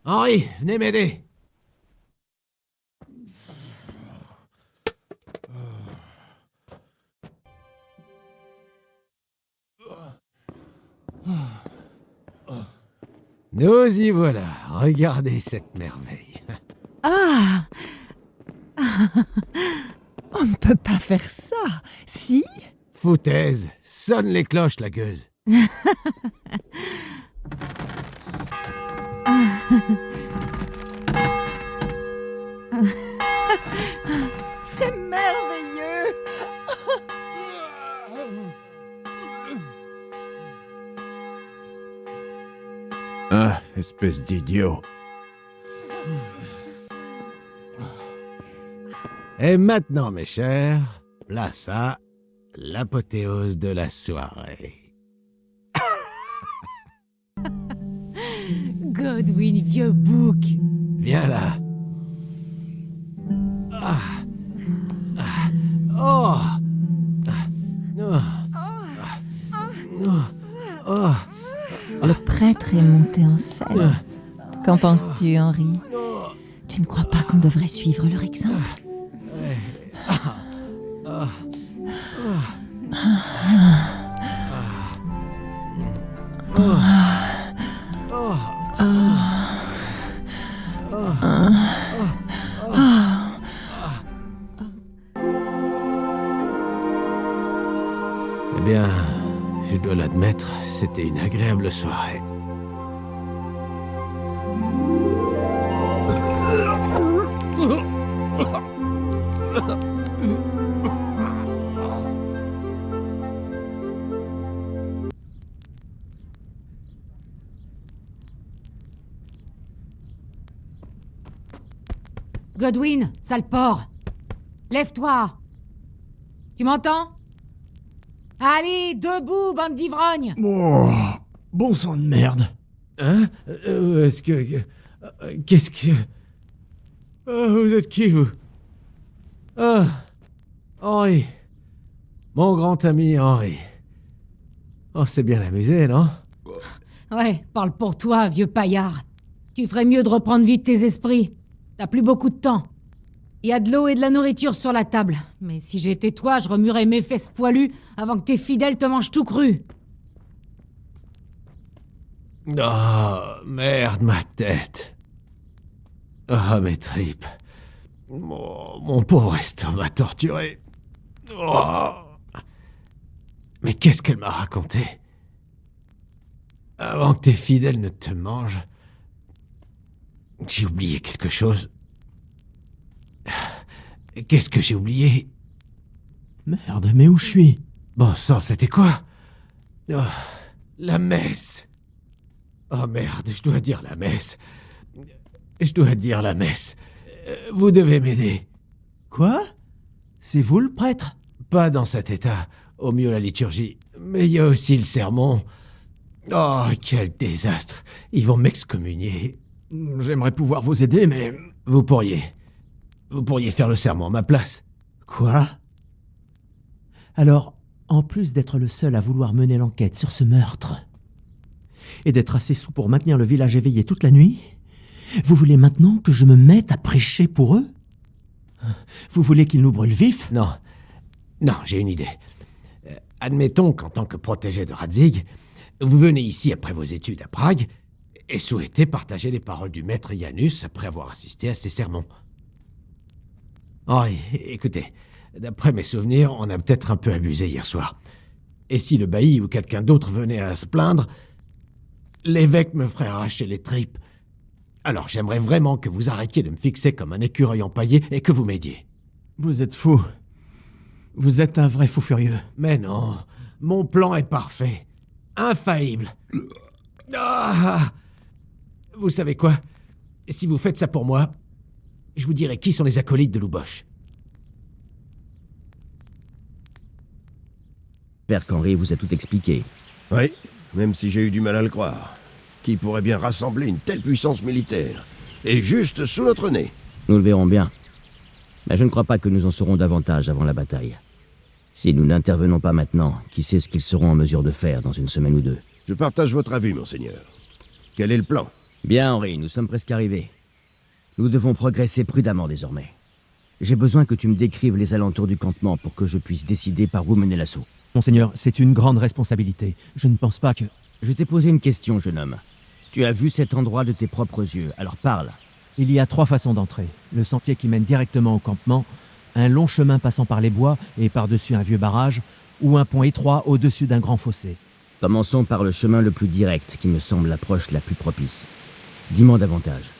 Henri, venez m'aider. Nous y voilà. Regardez cette merveille. Ah! On ne peut pas faire ça, si? Foutaise, sonne les cloches, la gueuse. C'est merveilleux! Ah, espèce d'idiot. Et maintenant, mes chers, place à l'apothéose de la soirée. Godwin, vieux bouc. Viens là. Oh. Le prêtre est monté en scène. Qu'en penses-tu, Henri? Tu ne crois pas qu'on devrait suivre leur exemple? Eh bien, je dois l'admettre, c'était une agréable soirée. Godwin, sale porc. Lève-toi. Tu m'entends? Allez, debout, bande d'ivrognes. Oh, bon sang de merde. Hein? Est-ce que... Qu'est-ce que... vous êtes qui, vous? Henri. Mon grand ami Henri. On s'est bien amusé, non? Ouais, parle pour toi, vieux paillard. Tu ferais mieux de reprendre vite tes esprits. T'as plus beaucoup de temps. Il y a de l'eau et de la nourriture sur la table. Mais si j'étais toi, je remuerais mes fesses poilues avant que tes fidèles te mangent tout cru. Oh, merde, ma tête. Ah, mes tripes. Oh, mon pauvre estomac torturé. Oh. Mais qu'est-ce qu'elle m'a raconté? Avant que tes fidèles ne te mangent, j'ai oublié quelque chose. Qu'est-ce que j'ai oublié? Merde, mais où je suis? Bon sang, c'était quoi? Oh, la messe. Oh merde, je dois dire la messe. Je dois dire la messe. Vous devez m'aider. Quoi? C'est vous le prêtre? Pas dans cet état. Au mieux la liturgie. Mais il y a aussi le sermon. Oh, quel désastre. Ils vont m'excommunier. J'aimerais pouvoir vous aider, mais... Vous pourriez faire le sermon à ma place. Quoi? Alors, en plus d'être le seul à vouloir mener l'enquête sur ce meurtre, et d'être assez saoul pour maintenir le village éveillé toute la nuit, vous voulez maintenant que je me mette à prêcher pour eux? Vous voulez qu'ils nous brûlent vifs? Non, j'ai une idée. Admettons qu'en tant que protégé de Radzig, vous venez ici après vos études à Prague et souhaitez partager les paroles du maître Janus après avoir assisté à ses sermons. Henri, écoutez, d'après mes souvenirs, on a peut-être un peu abusé hier soir. Et si le bailli ou quelqu'un d'autre venait à se plaindre, l'évêque me ferait arracher les tripes. Alors j'aimerais vraiment que vous arrêtiez de me fixer comme un écureuil empaillé et que vous m'aidiez. Vous êtes fou. Vous êtes un vrai fou furieux. Mais non, mon plan est parfait. Infaillible. Ah, vous savez quoi? Si vous faites ça pour moi, je vous dirai qui sont les acolytes de Louboche. J'espère qu'Henri vous a tout expliqué. Oui, même si j'ai eu du mal à le croire. Qui pourrait bien rassembler une telle puissance militaire? Et juste sous notre nez. Nous le verrons bien. Mais je ne crois pas que nous en saurons davantage avant la bataille. Si nous n'intervenons pas maintenant, qui sait ce qu'ils seront en mesure de faire dans une semaine ou deux? Je partage votre avis, monseigneur. Quel est le plan? Bien, Henri, nous sommes presque arrivés. Nous devons progresser prudemment désormais. J'ai besoin que tu me décrives les alentours du campement pour que je puisse décider par où mener l'assaut. Monseigneur, c'est une grande responsabilité. Je ne pense pas que... Je t'ai posé une question, jeune homme. Tu as vu cet endroit de tes propres yeux, alors parle. Il y a 3 façons d'entrer. Le sentier qui mène directement au campement, un long chemin passant par les bois et par-dessus un vieux barrage, ou un pont étroit au-dessus d'un grand fossé. Commençons par le chemin le plus direct, qui me semble l'approche la plus propice. Dis-moi davantage.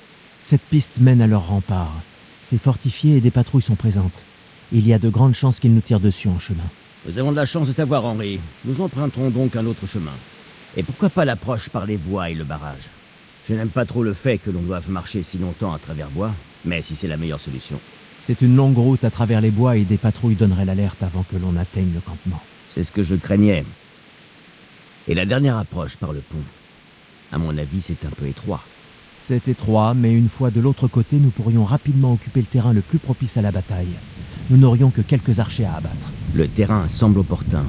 Cette piste mène à leur rempart. C'est fortifié et des patrouilles sont présentes. Il y a de grandes chances qu'ils nous tirent dessus en chemin. Nous avons de la chance de t'avoir, Henri. Nous emprunterons donc un autre chemin. Et pourquoi pas l'approche par les bois et le barrage? Je n'aime pas trop le fait que l'on doive marcher si longtemps à travers bois, mais si c'est la meilleure solution. C'est une longue route à travers les bois et des patrouilles donneraient l'alerte avant que l'on atteigne le campement. C'est ce que je craignais. Et la dernière approche par le pont. À mon avis, c'est un peu étroit. C'est étroit, mais une fois de l'autre côté, nous pourrions rapidement occuper le terrain le plus propice à la bataille. Nous n'aurions que quelques archers à abattre. Le terrain semble opportun.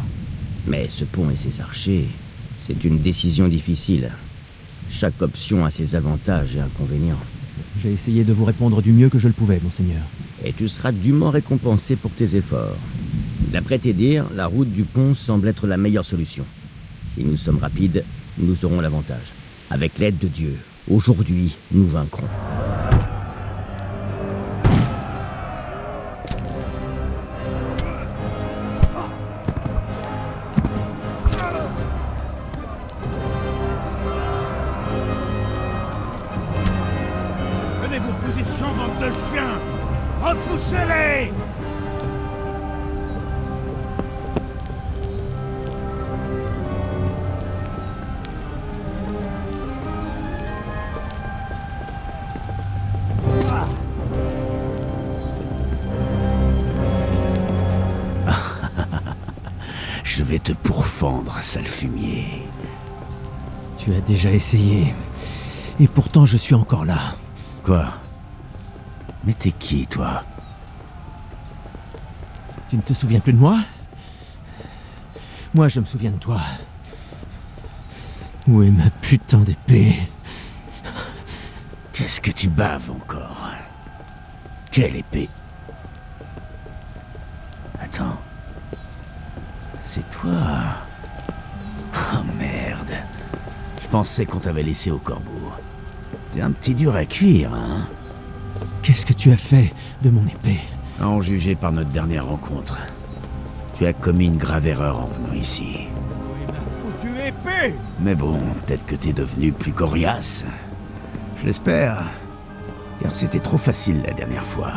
Mais ce pont et ses archers, c'est une décision difficile. Chaque option a ses avantages et inconvénients. J'ai essayé de vous répondre du mieux que je le pouvais, monseigneur. Et tu seras dûment récompensé pour tes efforts. D'après tes dires, la route du pont semble être la meilleure solution. Si nous sommes rapides, nous aurons l'avantage. Avec l'aide de Dieu, aujourd'hui, nous vaincrons. Prenez vos positions, bande de chiens! Repoussez-les! Je vais te pourfendre, sale fumier. Tu as déjà essayé. Et pourtant, je suis encore là. Quoi? Mais t'es qui, toi? Tu ne te souviens plus de moi? Moi, je me souviens de toi. Où est ma putain d'épée? Qu'est-ce que tu baves encore? Quelle épée? Attends. C'est toi? Oh merde. Je pensais qu'on t'avait laissé au corbeau. T'es un petit dur à cuire, hein? Qu'est-ce que tu as fait de mon épée? À en juger par notre dernière rencontre, tu as commis une grave erreur en venant ici. Foutue épée! Mais bon, peut-être que t'es devenu plus coriace. Je l'espère, car c'était trop facile la dernière fois.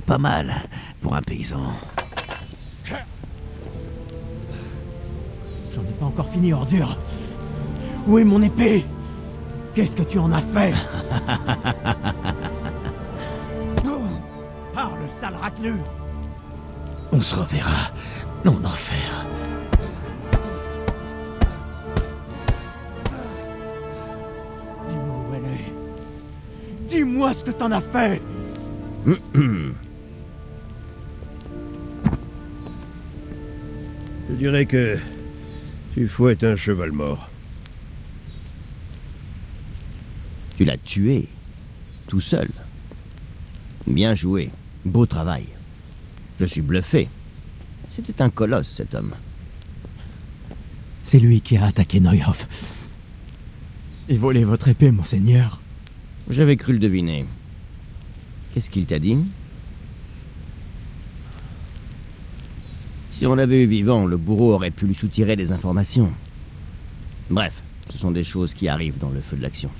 Pas mal pour un paysan. J'en ai pas encore fini, ordure. Où est mon épée? Qu'est-ce que tu en as fait? Parle, sale raclure! On se reverra en enfer. Dis-moi où elle est. Dis-moi ce que t'en as fait! Je dirais que tu fouettes un cheval mort. Tu l'as tué, tout seul. Bien joué, beau travail. Je suis bluffé. C'était un colosse, cet homme. C'est lui qui a attaqué Neuhoff. Et volé votre épée, monseigneur. J'avais cru le deviner. Qu'est-ce qu'il t'a dit? Si on l'avait eu vivant, le bourreau aurait pu lui soutirer des informations. Bref, ce sont des choses qui arrivent dans le feu de l'action.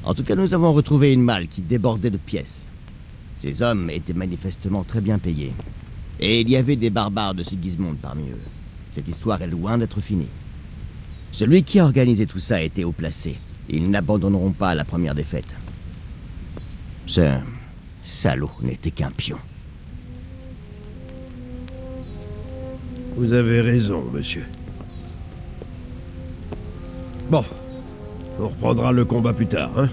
En tout cas, nous avons retrouvé une malle qui débordait de pièces. Ces hommes étaient manifestement très bien payés. Et il y avait des barbares de Sigismond parmi eux. Cette histoire est loin d'être finie. Celui qui a organisé tout ça était haut placé. Ils n'abandonneront pas à la première défaite. Ce salaud n'était qu'un pion. Vous avez raison, monsieur. Bon, on reprendra le combat plus tard, hein?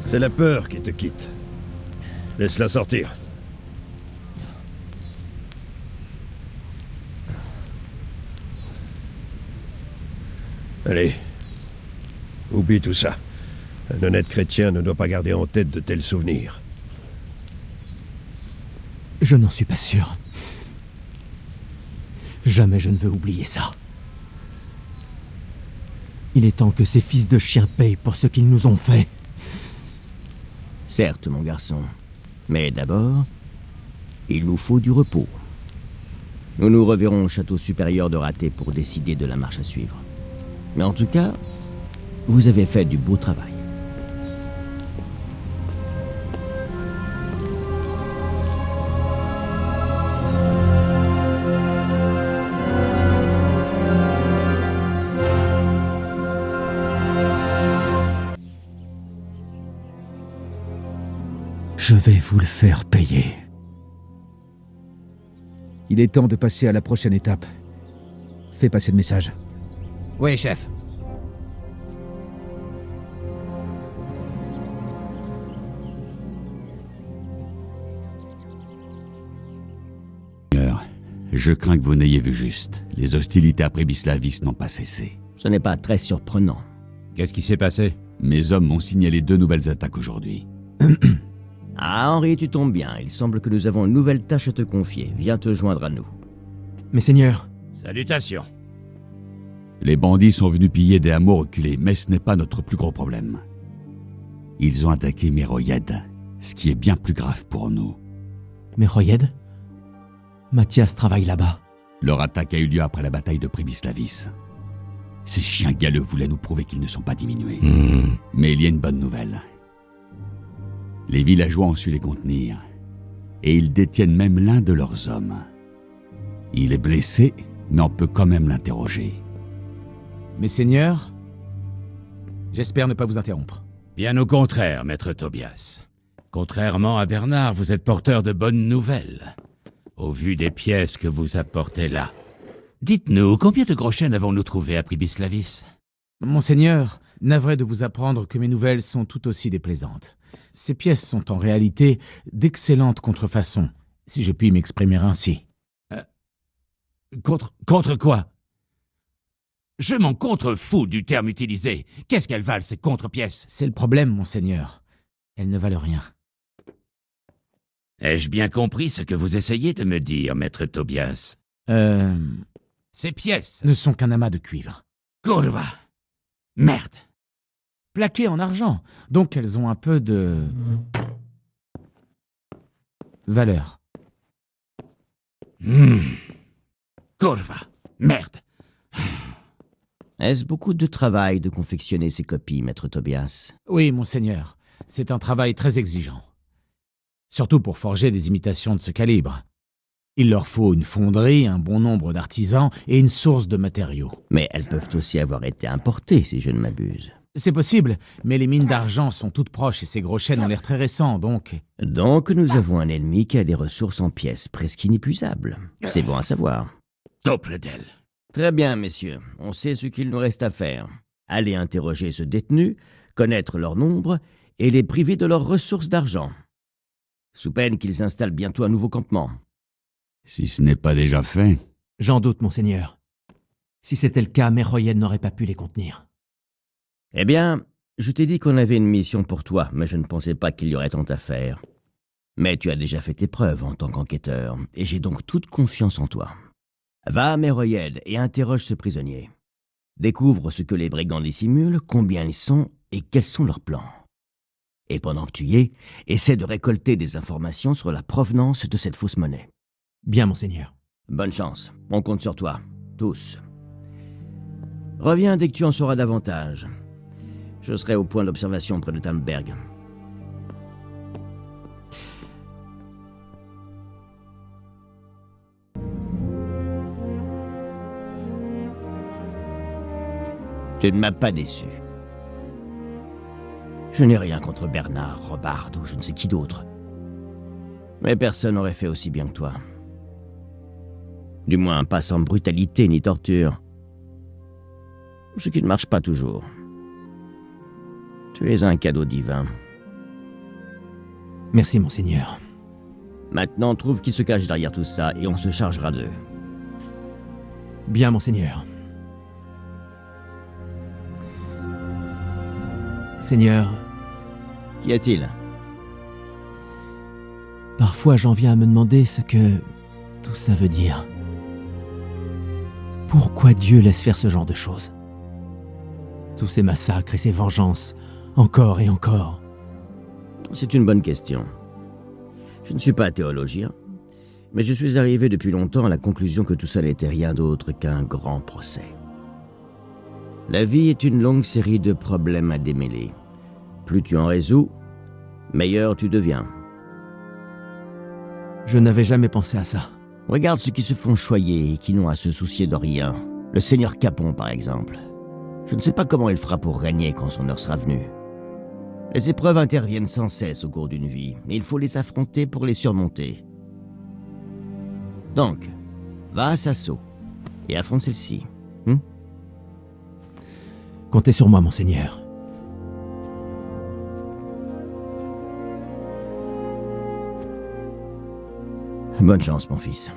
C'est la peur qui te quitte. Laisse-la sortir. Allez, oublie tout ça. Un honnête chrétien ne doit pas garder en tête de tels souvenirs. Je n'en suis pas sûr. Jamais je ne veux oublier ça. Il est temps que ces fils de chiens payent pour ce qu'ils nous ont fait. Certes, mon garçon. Mais d'abord, il nous faut du repos. Nous nous reverrons au château supérieur de Raté pour décider de la marche à suivre. Mais en tout cas, vous avez fait du beau travail. Je vais vous le faire payer. Il est temps de passer à la prochaine étape. Fais passer le message. Oui, chef. Seigneur, je crains que vous n'ayez vu juste. Les hostilités à Prébislavis n'ont pas cessé. Ce n'est pas très surprenant. Qu'est-ce qui s'est passé? Mes hommes m'ont signalé 2 nouvelles attaques aujourd'hui. Ah, Henri, tu tombes bien. Il semble que nous avons une nouvelle tâche à te confier. Viens te joindre à nous. Mais seigneur... Salutations. Les bandits sont venus piller des hameaux reculés, mais ce n'est pas notre plus gros problème. Ils ont attaqué Méroyed, ce qui est bien plus grave pour nous. Méroyed? Mathias travaille là-bas. Leur attaque a eu lieu après la bataille de Prébislavis. Ces chiens galeux voulaient nous prouver qu'ils ne sont pas diminués. Mais il y a une bonne nouvelle. Les villageois ont su les contenir, et ils détiennent même l'un de leurs hommes. Il est blessé, mais on peut quand même l'interroger. Mais seigneur, j'espère ne pas vous interrompre. Bien au contraire, maître Tobias. Contrairement à Bernard, vous êtes porteur de bonnes nouvelles. Au vu des pièces que vous apportez là. Dites-nous, combien de gros chênes avons-nous trouvé à Prébislavis? Monseigneur, navré de vous apprendre que mes nouvelles sont tout aussi déplaisantes. Ces pièces sont en réalité d'excellentes contrefaçons, si je puis m'exprimer ainsi. Contre quoi? Je m'en contrefous du terme utilisé. Qu'est-ce qu'elles valent, ces contre-pièces? C'est le problème, monseigneur. Elles ne valent rien. Ai-je bien compris ce que vous essayez de me dire, maître Tobias? Ces pièces ne sont qu'un amas de cuivre. Kurva! Merde! Plaquées en argent, donc elles ont un peu de... valeur. Kurva! Merde! Est-ce beaucoup de travail de confectionner ces copies, maître Tobias? Oui, monseigneur. C'est un travail très exigeant. Surtout pour forger des imitations de ce calibre. Il leur faut une fonderie, un bon nombre d'artisans et une source de matériaux. Mais elles peuvent aussi avoir été importées, si je ne m'abuse. C'est possible, mais les mines d'argent sont toutes proches et ces gros chênes ont l'air très récents, donc... Donc nous avons un ennemi qui a des ressources en pièces presque inépuisables. C'est bon à savoir. Topledel. Très bien, messieurs. On sait ce qu'il nous reste à faire. Aller interroger ce détenu, connaître leur nombre et les priver de leurs ressources d'argent. Sous peine qu'ils installent bientôt un nouveau campement. Si ce n'est pas déjà fait... J'en doute, monseigneur. Si c'était le cas, Méroyed n'aurait pas pu les contenir. Eh bien, je t'ai dit qu'on avait une mission pour toi, mais je ne pensais pas qu'il y aurait tant à faire. Mais tu as déjà fait tes preuves en tant qu'enquêteur, et j'ai donc toute confiance en toi. Va à Méroyed et interroge ce prisonnier. Découvre ce que les brigands dissimulent, combien ils sont et quels sont leurs plans. Et pendant que tu y es, essaie de récolter des informations sur la provenance de cette fausse monnaie. Bien, monseigneur. Bonne chance. On compte sur toi. Tous. Reviens dès que tu en sauras davantage. Je serai au point d'observation près de Tannberg. Tu ne m'as pas déçu. Je n'ai rien contre Bernard, Robard ou je ne sais qui d'autre. Mais personne n'aurait fait aussi bien que toi. Du moins, pas sans brutalité ni torture. Ce qui ne marche pas toujours. Tu es un cadeau divin. Merci, monseigneur. Maintenant, trouve qui se cache derrière tout ça et on se chargera d'eux. Bien, monseigneur. Seigneur. Qu'y a-t-il? Parfois j'en viens à me demander ce que tout ça veut dire. Pourquoi Dieu laisse faire ce genre de choses? Tous ces massacres et ces vengeances, encore et encore. C'est une bonne question. Je ne suis pas théologien, mais je suis arrivé depuis longtemps à la conclusion que tout ça n'était rien d'autre qu'un grand procès. La vie est une longue série de problèmes à démêler. Plus tu en résous, meilleur tu deviens. Je n'avais jamais pensé à ça. Regarde ceux qui se font choyer et qui n'ont à se soucier de rien. Le seigneur Capon, par exemple. Je ne sais pas comment il fera pour régner quand son heure sera venue. Les épreuves interviennent sans cesse au cours d'une vie, et il faut les affronter pour les surmonter. Donc, va à Sasso, et affronte celle-ci. Comptez sur moi, monseigneur. Bonne chance, mon fils.